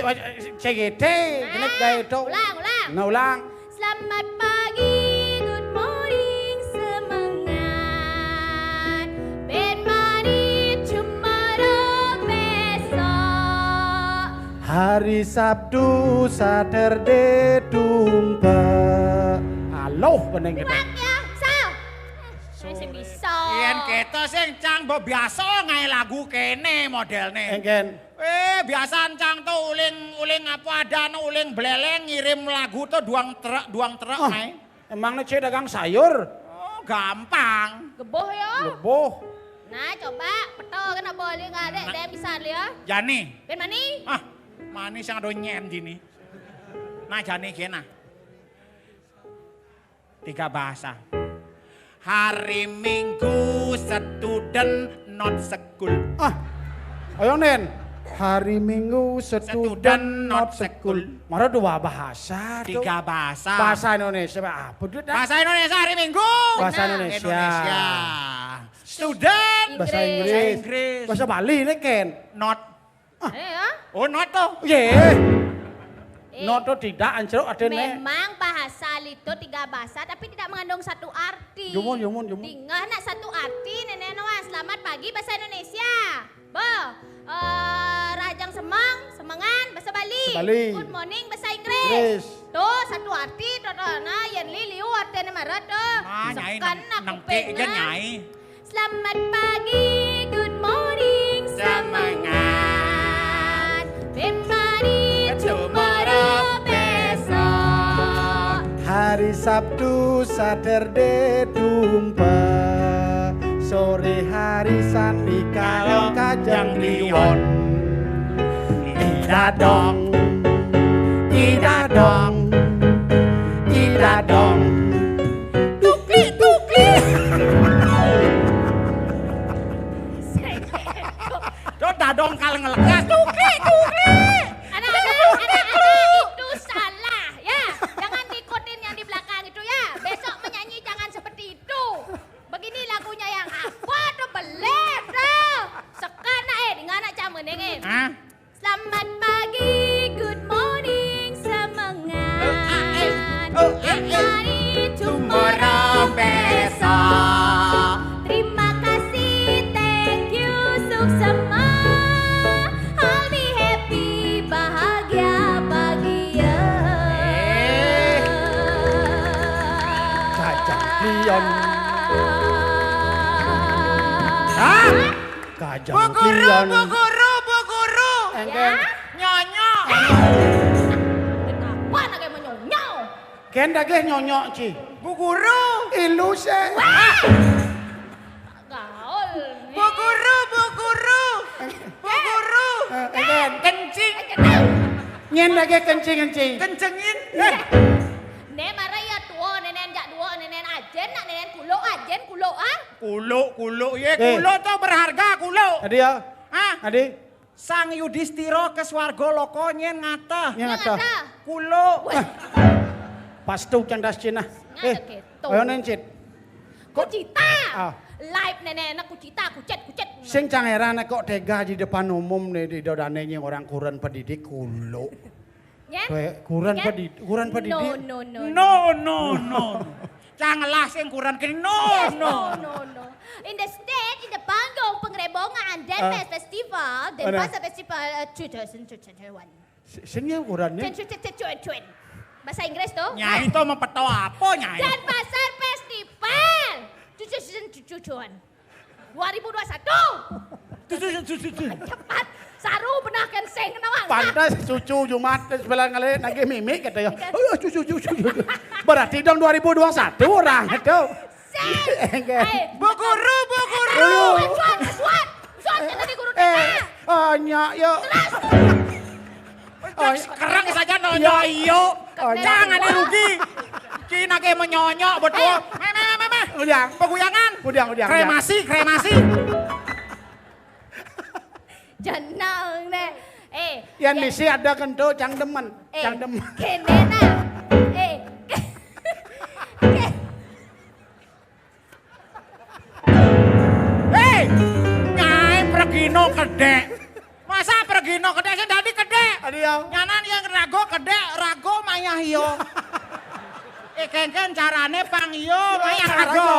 CGT, ini gaya itu. Ulang. Nah, ulang. Selamat pagi, good morning, semangat. Ben mari tomorrow besok. Hari Sabtu, Saturday, tumpah. Halo, bening kita. Kuat ya, Sal. Masih bisa. Yen kita sing Cang mbok biasa ngai lagu kene modelne. Engken. Biasaan Cang tuh uling apa ada uling beleleng ngirim lagu tuh duang truk ngai. Emang nih dagang sayur. Oh, gampang. Geboh ya. Leboh. Nah, coba peto kena boleh nggak ada yang bisa lihat. Jani. Ben mani. Manis yang ada nyem gini. Nah, Jani kena. 3 bahasa. Hari Minggu student not school. Ayo Nen. Hari Minggu student not school. Mara 2 bahasa tuh. 3 bahasa. Bahasa Indonesia apa tuh? Bahasa Indonesia hari Minggu. Bahasa Indonesia. Student. Bahasa Inggris. Inggris. Bahasa Bali nih Ken. Not. Ya. Oh, not tuh. Not tuh tidak anjir ada nih. Memang bahasa itu 3 bahasa tapi tidak mengandung satu arti. Jumon. Tinggal nak satu arti nenek Noah. Selamat pagi bahasa Indonesia. Rajang semangan bahasa Bali. Good morning bahasa Inggris. Tuh satu arti tuh nah yang liu artinya marah tuh. Nyai Sekan aku nangke kan nyai. Selamat pagi, good morning, semangat. Ben mari tomorrow besok. Hari Sabtu, Saturday, tumpah. Sore hari Sandi kalau kajang liwon. Ida dong. Tukli. Tuh dadong kal ngelegas. Tukli. Anak-anak itu salah ya. Jangan diikutin yang di belakang itu ya. Besok menyanyi jangan seperti itu. Begini lagunya yang apa tuh belet tuh. Sekana dengan anak camen. Selamat pagi. Klion. Hah? Kajang Bu Guru, Klion. Bu Guru, Bu Guru. Engken. Nyonyok. Kenapa nak menyonyok? Ken dageh nyonyok ci. Bu Guru. Iluse. Gaul. Bu Guru, Bu Guru. Bu Guru. Engken. Kencing. Nyen dageh kencing-kencing. Kencengin. Ne marah ya tua nenen jak dua nenen ajen nak nenen kulo ah. Kulo ye kulo tuh berharga kulo. Tadi ya. Hah? Tadi. Sang Yudhistira ke swarga loko nyen ngata. Nyen ngata. Kulo. Pastu candas Cina. Ngada gitu. Ayo nencit. Kucita. Ah. Live nenen kucita kucet. Sing cangeran kok tega di depan umum nih di dodanenya orang kurang pendidik kulo. Nyen? Kurang Nyen? pendidik, kurang pendidik. No. Janganlah sing kurang kini. No. In the state, in the panggung pengrebongan Denpasar Festival, Denpasar Festival 2021. Sing ya kurangnya. 2021. Bahasa Inggris tuh? Nyai itu mempeto apa nyai? Denpasar Festival 2021. Cepat, saru benah kenseng nawang. Pantas cucu Jumat sebelah ngale nage mimik kata ya. Oh cucu. Berarti dong 2021 orang itu. Bu Guru. Suat tadi guru TK. Nyak yo. Sekarang saja nonyo iyo. Jangan rugi. Cina kayak menyonyok betul. Meh. Udah. Peguyangan. Udah. Kremasi. Jenang ne. Yang misi ada kento cang demen. Kenena. Nyai pergino kedek. Masa pergino kedek sih tadi kedek. Adi ya. Nyanan yang rago kedek, rago mayah iyo. Kengken carane pang iyo, mayah rago.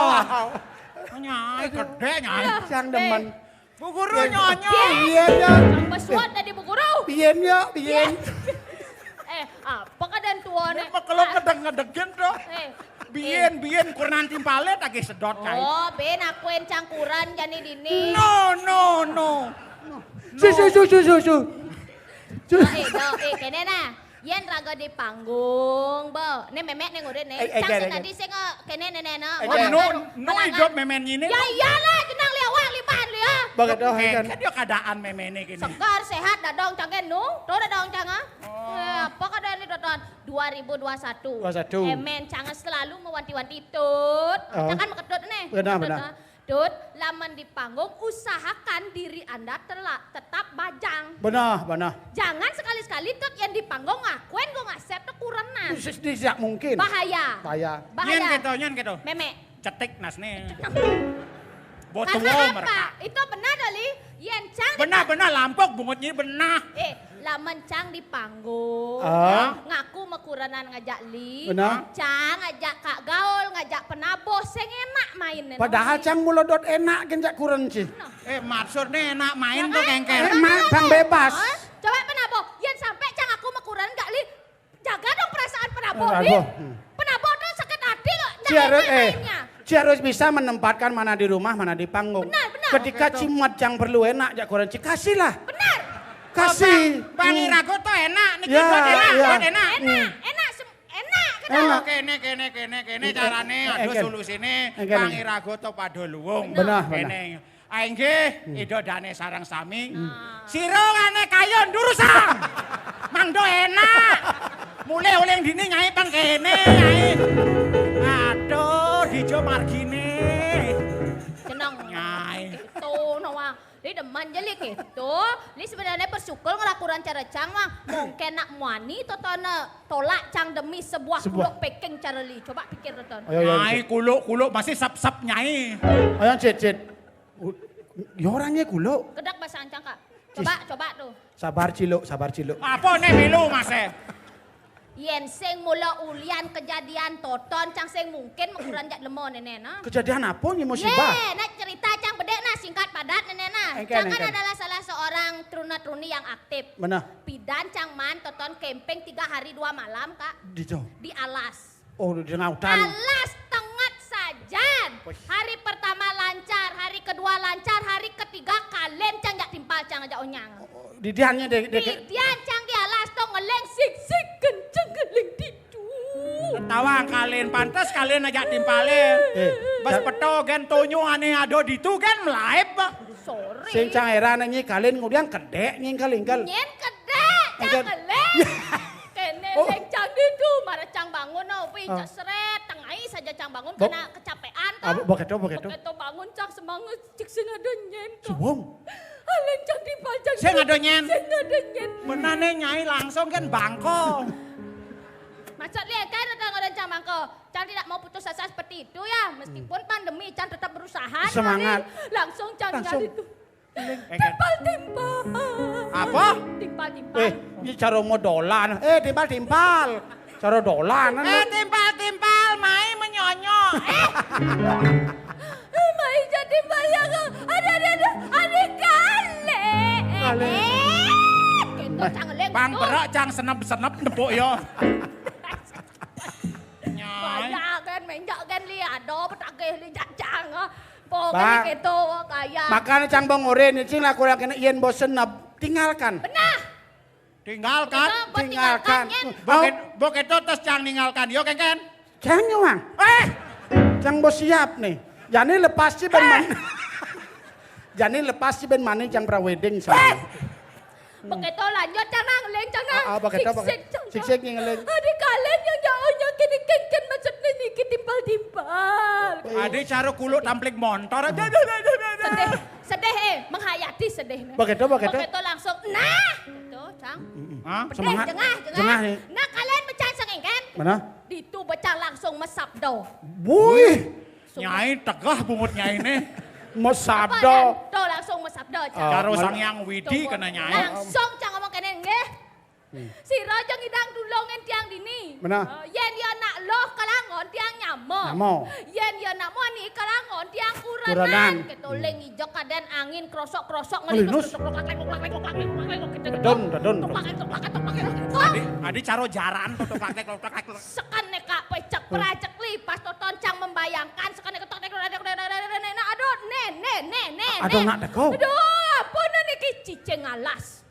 Nyai kedek nyai. Cang demen. Bu Guru nyonyo. Biyen ya. Pesuat tadi bu guru. Biyen. Apa keadaan tua ne? Kalau ngedeg-ngedegin tuh. Bien kurnan timpalet lagi sedot nyai. Oh, ben aku yang cangkuran jani dini. No. Su. Kene nah. Yen raga di panggung, bo. Ne memek ne ngure ne. Cang tadi sing kene nene na. No hidup memen ini. Ya iyalah, jenang liawak liban lia. Bagat oh Kan kan. dia keadaan memen ini gini. Segar sehat dadong cang nu. Tuh dadong cang apa keadaan ini doton 2021. 21. Emen cang selalu mewanti-wanti tut. Jangan maketut nih. Benar. Tut, laman di panggung usahakan diri Anda tetap bajang. Benar. Jangan sekali-sekali tut yang di panggung ngakuin gue ngasep tuh kurenan. Tidak mungkin. Bahaya. Nyen gitu. Memek. Cetik nas nih. Karena Botuwo apa? mereka. Itu benar dali. Yen cang Benar lampok bungutnya benar. laman cang di panggung. Ngaku mekuranan ngajak li. Benar. Cang ngajak kak gaul, ngajak penabo, sing enak main. Padahal cang mulodot enak genjak kurang sih. Maksudnya enak main tuh kengkel. Bang bebas. Coba penabo, yen sampai cang aku mekuranan gak li. Jaga dong perasaan penabo li. Penabo. Penabo tuh sakit hati loh. Ci harus bisa menempatkan mana di rumah, mana di panggung. Benar. Ketika cimat yang perlu enak, jak kurang ci kasihlah. Benar. Kasih. Bang Irago tuh enak. Nih Ya, buat enak. ya. Enak. Enak. Kene carane aduh Engken. solusine Engken. Bang Irago tuh pada luwung. Benar. Kene. Nggih, ido dane sarang sami. Sirongane kayon durusang. Mangdo enak. Mulai oleh dini nyai pang kene nyai. Aduh, dijo margine. Senang. Nyai. Itu nawang. Dia demen jadi gitu. Dia sebenarnya bersyukur ngelakukan cara cang mah. Mungkin nak muani totona tolak cang demi sebuah kuluk peking cara li. Coba pikir toton. Nyai kulo masih sap nyai. Ayo cit. Ya orangnya kulo. Kedak bahasa ancang kak. Coba tuh. Sabar ciluk. Apa nih milu mas Yen sing mula ulian kejadian toton cang sing mungkin menguran jak lemon nenek na. Kejadian apa nih musibah? Nak cerita cang bedek na singkat padat nenek na. Cang kan adalah salah seorang truna-truni yang aktif. Mana? Pidan cang man toton camping 3 hari 2 malam kak. Di Di alas. Oh di tengah hutan. Alas tengah saja. Jan. Hari pertama lancar, hari kedua lancar, hari ketiga kalian cang jak timpal cang aja onyang. Didiannya dek. Didian cang di alas tong ngeleng sik kenceng ngeleng ditu. Tawang kalian pantas kalian ajak timpalin. Bas peto gen tonyo ane ado ditu kan melaip. Sorry. Sing cang heran nyi kalian ngudian kedek nyi kalingkal. Nyen kedek cang ngeleng. Kene leng cang ditu, marah cang bangun no, pincak seret, tengai saja cang bangun karena kecapean toh. Begitu. Begitu bangun cang semangat, cik sing ada nyen toh. Subong. Alen cang timpal cang. Sing ada nyen. Sing ada nyen. Benane nyai langsung kan bangko. Maksud lihat kan ada cang bangko. Cang tidak mau putus asa seperti itu ya. Meskipun pandemi cang tetap berusaha. Semangat. Langsung cang Langsung. itu. Timpal. Apa? Timpal. Ini cara mau dolan. Timpal. Cara dolan. Timpal, mai menyonyo. Mai jadi bayang. Ada kale. Kale. Gitu cang leng. Bang berak cang senep-senep nepuk yo. Nyai. Banyak kan menjak kan lihat do petagih li cang. Bang. Pokoknya gitu kayak. Makanya cang bang oren cing laku kena ien bosen tinggalkan. Benar. Tinggalkan. Tinggalkan. Begitu terus cang ninggalkan yo kan. Cang nyuang. Cang bos siap nih. Jani lepas sih ben man. Jani lepas sih ben mani cang pra-wedding sama. Begitu lanjut canang leng canang. Begitu. Siksik ngeleng. Adik kalian yang jauhnya kini kenken maksudnya niki timpal. Adik cara kuluk tamplik motor. Sedih menghayati sedih. Begitu. Begitu langsung nah gitu cang. Semangat. Jengah nih. Nah kalian becang sengeng kan? Mana? Ditu becang langsung mesabdo. Buih. Nyai tegah bumut nyai ini. Mesabdo. Tuh langsung mesabdo cang. Karo sang yang widi kena nyai. Langsung cang ngomong kene nggih. Si Raja ngidang dulongen tiang dini. Mana? Yen ya nak loh kalangon tiang nyamo. Yen ya nak moni kalangon tiang kuranan. Kuranan. Ketoleng ijo kaden angin krosok-krosok Ngelinus. Dedon. Adik caro jaran toklak. Sekan neka pecek prajek lipas toton cang membayangkan sekan neka tok aduh ne. Aduh nak deko. Aduh apa niki cicing alas.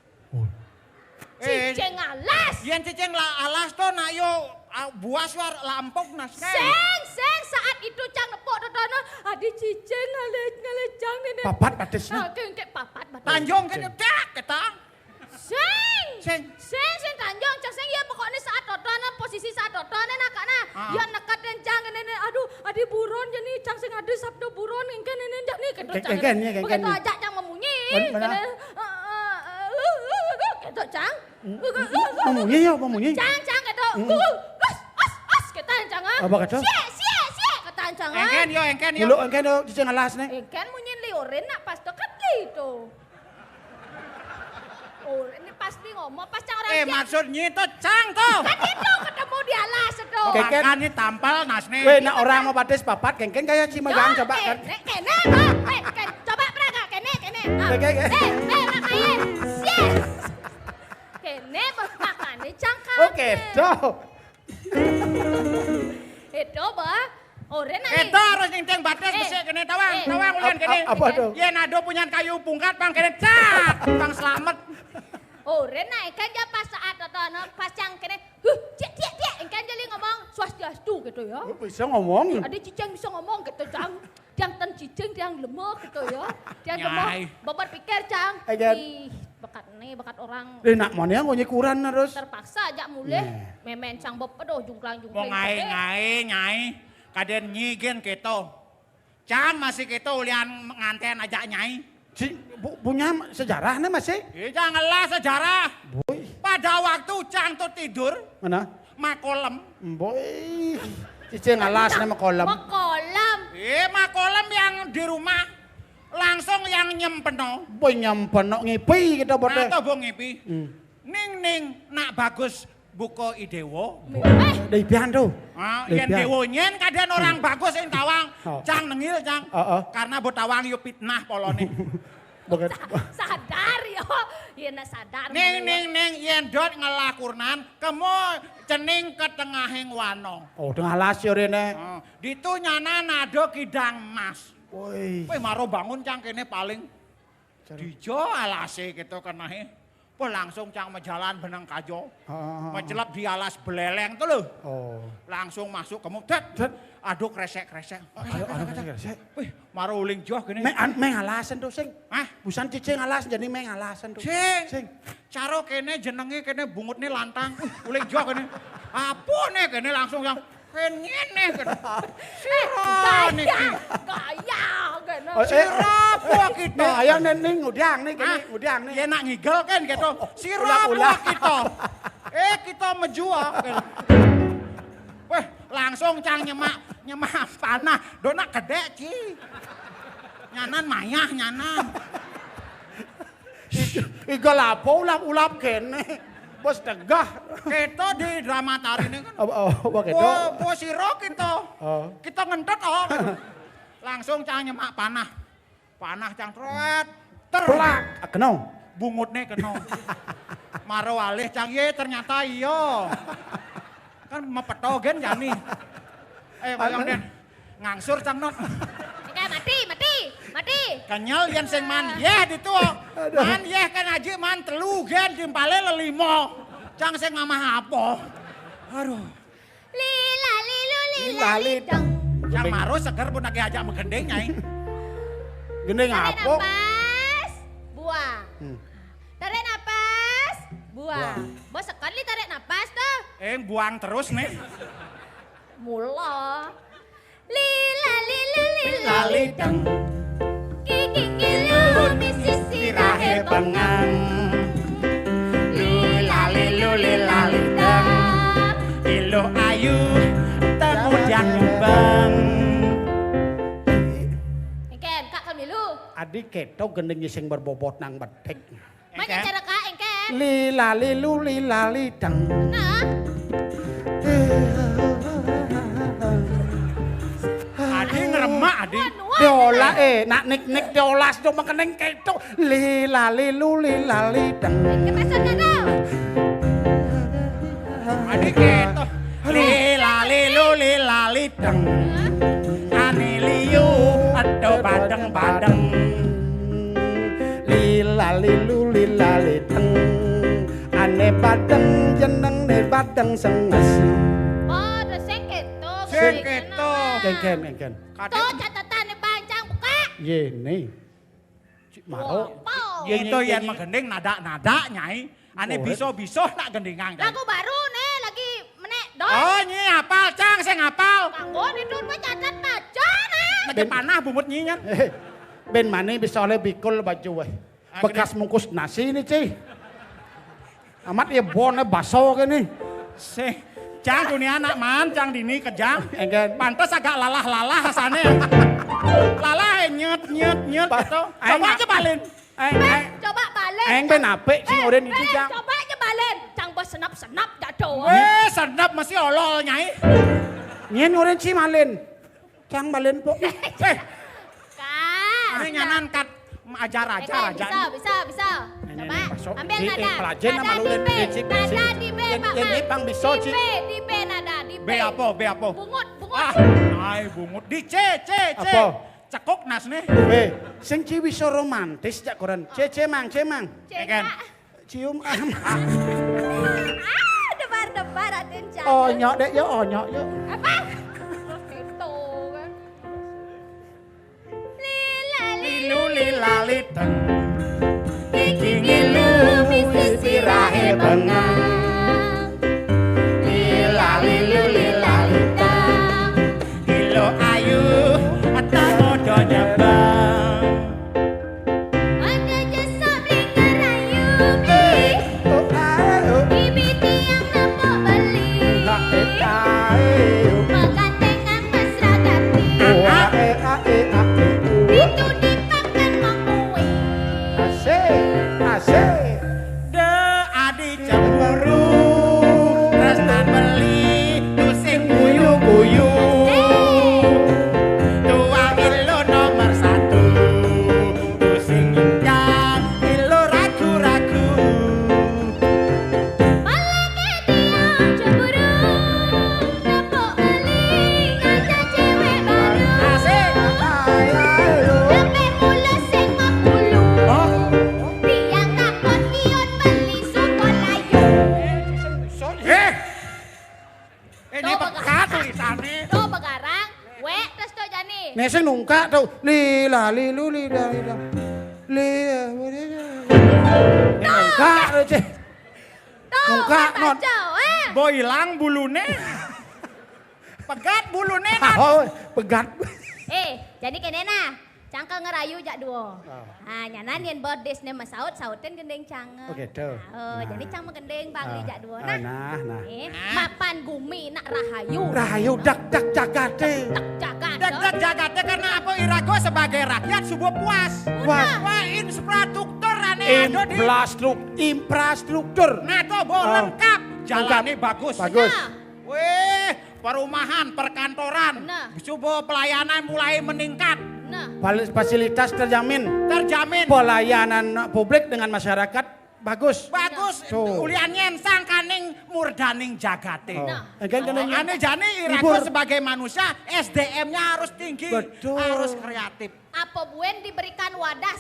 Cicing alas. Yen cicing alas to nak yo buas war lampok nas. Seng saat itu cang nepok totono adi cicing ngalet cang nene. Papat batisnya. Kengke papat batis. Tanjung kan dak ketang. Seng tanjung cang seng ya pokoknya saat totono posisi saat totono nakana. Ya nekat dan cang nene aduh adi buron jadi cang sing ada sabdo buron ingken nene jak nih kedot cang. Begitu aja cang memunyi. Kedot cang. Memunyi. Cang gitu. As kita cang. Apa kata? Sie kata cang. Engken yo. Mulu engken do cicing alas nih. Engken munyin liorin nak pas dekat gitu. Oh, ini pasti ngomong pas cang orang Maksudnya itu cang toh. kan itu ketemu di alas itu. Makan ini tampal nas nih. Weh, nak orang mau batis papat kengken kayak Cimayang coba kan. Kene, coba peraga kene. Kene. Makanya, kene makanya cangkang. Oke, toh. Itu bah, oren Itu harus nyenteng batas mesti kene tawang ulian kene. Apa tuh? Yen ado punya kayu pungkat bang kene cak, bang selamat. Oren naik kan ya pas saat pas cang kene, cek, engkan jadi ngomong swastiastu gitu ya. Bisa ngomong. Ada cicing bisa ngomong gitu cang. Tiang ten cicing, tiang lemah gitu ya. Tiang lemah, Nyai. bapak pikir cang. Ejan. Ih, bakat orang Nak mana yang ngunyi kuran terus. terpaksa aja mulai. Memen cang bapak aduh jungklang. Mau nyai. Kaden nyigen keto. Cang masih keto ulian nganten aja nyai. Punya sejarahnya masih? Janganlah sejarah. Boy. Pada waktu cang tuh tidur, Mana? makolem. Boy. Cicing alas nama kolam. Kolam. Makolem yang di rumah langsung yang nyempeno. Boy nyampen ngipi kita bodoh. Atau bong ngipi. Ning nak bagus buko idewo. Dari pian tuh. Yen dewo nyen kadang orang bagus yang tawang. Oh. Cang nengil cang. Oh. Karena buat tawang yuk fitnah polone. Begitu. Sadar ya. Iya na sadar. Ning yen dot ngelakurnan kemo cening ke tengahing wano. Oh, tengah las yo rene. Ditu nyana nado kidang mas. Woi. Kowe maro bangun cang kene paling dijo alase gitu kenahe. Po langsung cang mejalan benang kajo. Menjelap di alas beleleng tuh lho. Oh. Langsung masuk kemu det. Aduh kresek-kresek. Ayo kresek. Wih, maro uling joh kene. Meng alasan tuh sing. Hah? Busan cicing alasan jadi meng alasan tuh. Sing. Caro kene jenenge kene bungutne lantang. Uling joh kene. Apa nih kene langsung yang ngene kene. Sira niki. Gaya kene. Sirapo kita. Ayo ning ngudang nih kene, ngudang nih. Ya nak ngigel kan gitu. Sirapo kita. Kita menjual kan. Weh, langsung cang nyemak panah. Dona kedek ci. Nyanan mayah nyanan. Iga lapo ulap kene. Bos tegah. Kita di drama tari ini kan. Apa gitu? Po siro kita. Kita ngentet oh. Langsung cang nyemak panah. Panah cang tret. Plak. Keno. Bungutnya kena. Maro alih cang ye ternyata iya. Kan mepetogen jani. Bayang den. Ngangsur cang not. Oke, mati. Kenyal yen sing man yeh ditu. Man yeh kan aji man telu gen timpale lelimo. Cang sing mamah apa? Aduh. Lila lilu lila lidang. Cang maro seger pun lagi ajak megendeng nyai. Gendeng Tarik apa? napas, buang. Tarik napas, buang. Bos sekali tarik napas tuh. Buang terus nih. Mula. Lila lilu lila Lidang. Kiki kilu misi sirahe bengang. Lila lidang. Ilo ayu temujang nyumbang. Engken, kak kamilu. Adik keto gendengnya sing berbobot nang betek. Mana cara kak engken? Lila lilu lila lidang. Nah, Adi ngeremak adi. Diola nak nik diolas do makeneng keto. Lila lilu lila lidang. kepasannya tuh. Adi keto. Lila lilu lila lidang. Ani liu atau badeng-badeng. Lila lilu lila lidang. Ane badeng jeneng ne badeng senges. Oh, udah sengketo. Sengketo. Engken. Tuh catatan nih panjang buka. Ye nih. Cik Maro. Wow. Itu yang menggending nada-nada nyai. Ane biso-biso nak gendingan. Lagu baru nih lagi menek dong. Oh nyi apal cang sing apal. Kanggo itu gue cacat baca nih. Lagi panah bumut nyinya. Ben mana bisa oleh bikul baju weh. Bekas mungkus nasi ini cuy. Amat ya bonnya baso gini. Sing cang dunia anak man cang dini kejang. Engken. Pantes agak lalah-lalah asane. Lalah nyet gitu. Coba aja balin. Coba balik. Eng ben apik sing oren iki jang. Coba aja balik. Cang bos senap-senap jatuh. Sedap masih olol nyai. Nyen oren si malin. Cang malin po. Kak. Ini nyanan kat ajar aja. Bisa. Coba ambil Ci, nada. pelajen Nada sama lu di dan B. bicik, bicik. Nada di B, Pak. Yang ini pang biso, Ci. Di B nada, di B. B apa? Bungut. Ay bungut di C. Apa? Cekok nas nih. Sing ci bisa romantis jak koran. Cemang. Cek, Eken. Kak. Cium Debar-debar aden jangan. onyok dek yo onyok yo. Apa? Itu kan. Lilu lilaliteng. Gigi ngilu misi sirahe bengang. Lilu lilaliteng. Ilo ayu atamodo nyebang. Ada jasa bling ngerayu Bibi tiang namo beli Menggandengkan mesra gati Itu dipakan mengui tuh. Lila lilu lila lila. Lila. Nungkak tuh cih. Nungkak non. Boy hilang bulune. Pegat bulune. Oh, pegat. Jadi kene nah, cangkel ngerayu jak duo. Ah, nyanan yen birthday ne masaut-sautin gendeng cangkel. Oh gitu. Jadi cang gendeng bangli jak duo nah. Nah. Mapan gumi nak rahayu. Rahayu dak jagate. Dak jagate karena apa Irago sebagai rakyat sebuah puas. Wah, infrastruktur aneh ada di Infrastruktur. Nah, tuh lengkap. Jalannya bagus. Bagus. Weh, perumahan, perkantoran. Nah. Sebuah pelayanan mulai meningkat. Nah. Fasilitas terjamin. Terjamin. Pelayanan publik dengan masyarakat bagus. Bagus. Tuh. Ulian nyensang kaning murdaning jagate. Nah. Ane jane Irago sebagai manusia SDM-nya harus tinggi. Betul. Harus kreatif. Apa buen diberikan wadah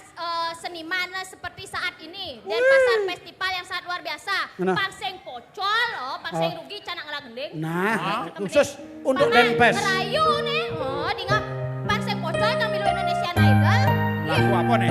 seniman seperti saat ini dan pasar festival yang sangat luar biasa. Nah. Pangseng pocol, pangseng rugi canak gendeng. Nah, khusus untuk Denpes. Ngerayu nih, dinga pangseng pocol yang milu Indonesia Idol. Lagu apa nih?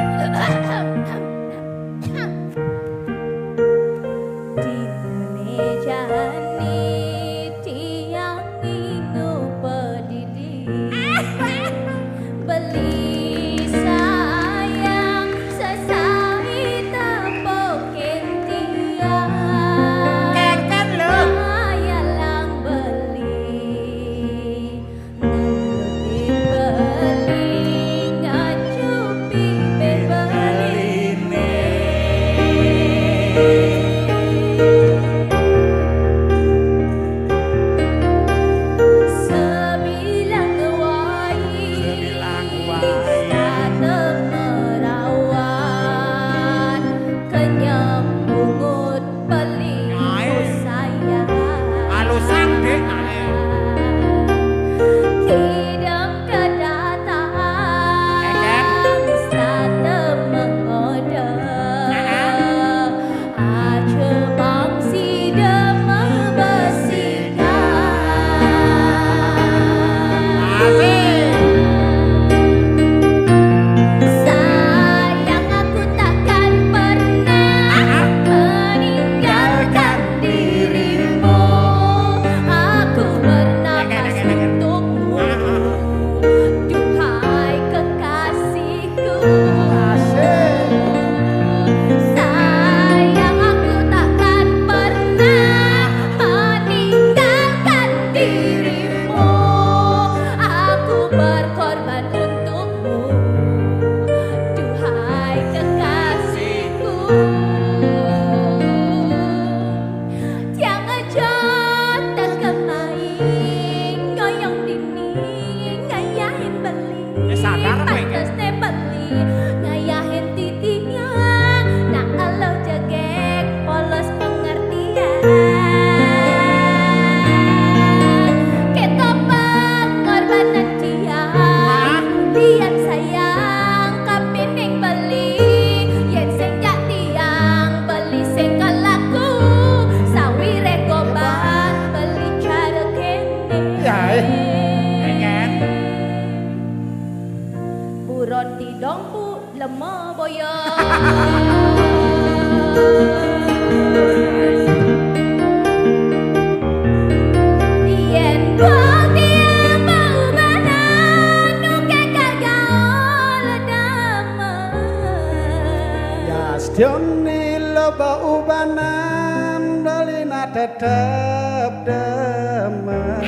Joni loba ubanan dolina tetep demen.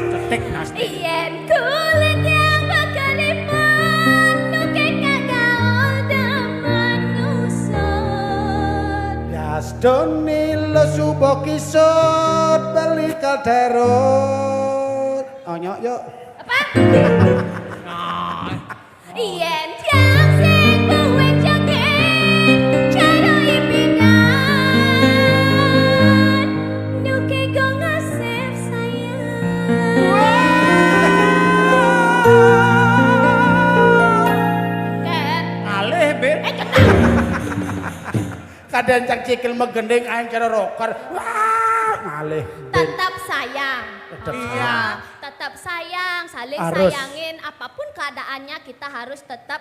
Cetek nasti. Yen kulit yang bekeliput nuke kagaul demen usut. Yas Joni lo subo kisut beli kalderut. Oh nyok yuk. Apa? Yen tiang sing buwe jaket cara ipingan nuke go ngasep sayang. Alih bet. Kadang cak cikil megendeng aing cara rocker. Wah, ngalih. Tetap sayang. Tetap Iya. Tetap sayang, saling Harus. sayangin. Apapun keadaannya kita harus tetap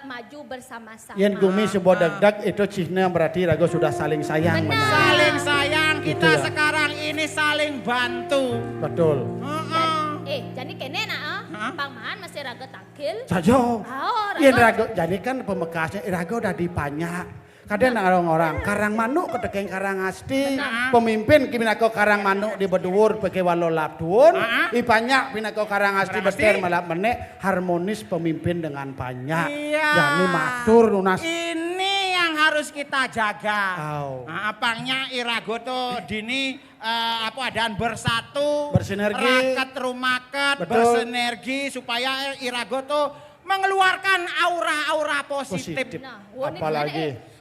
maju bersama-sama. Yen gumi sebuah deg-deg itu cihnya berarti rago sudah saling sayang. Benar. Saling sayang kita Itu ya. sekarang ini saling bantu. Betul. Jadi kene nak, Hah? pangmahan masih raga takil. Sajo. Oh, Yen raga. rago jadi kan pemekasnya rago udah dipanyak. Kadang orang-orang karang manuk ketekeng karang asti, pemimpin kiminako karang manuk di beduwur pakai walo laptuun, ipanyak pinako karang asti beter malap menek harmonis pemimpin dengan panyak. Iya. Jadi matur lunas. Ini yang harus kita jaga. Au. Nah, apangnya irago tuh dini adaan bersatu, Bersinergi. raket rumaket, Betul. bersinergi supaya irago tuh mengeluarkan aura-aura positif. Positif. Nah, wah, ini Apalagi gimana,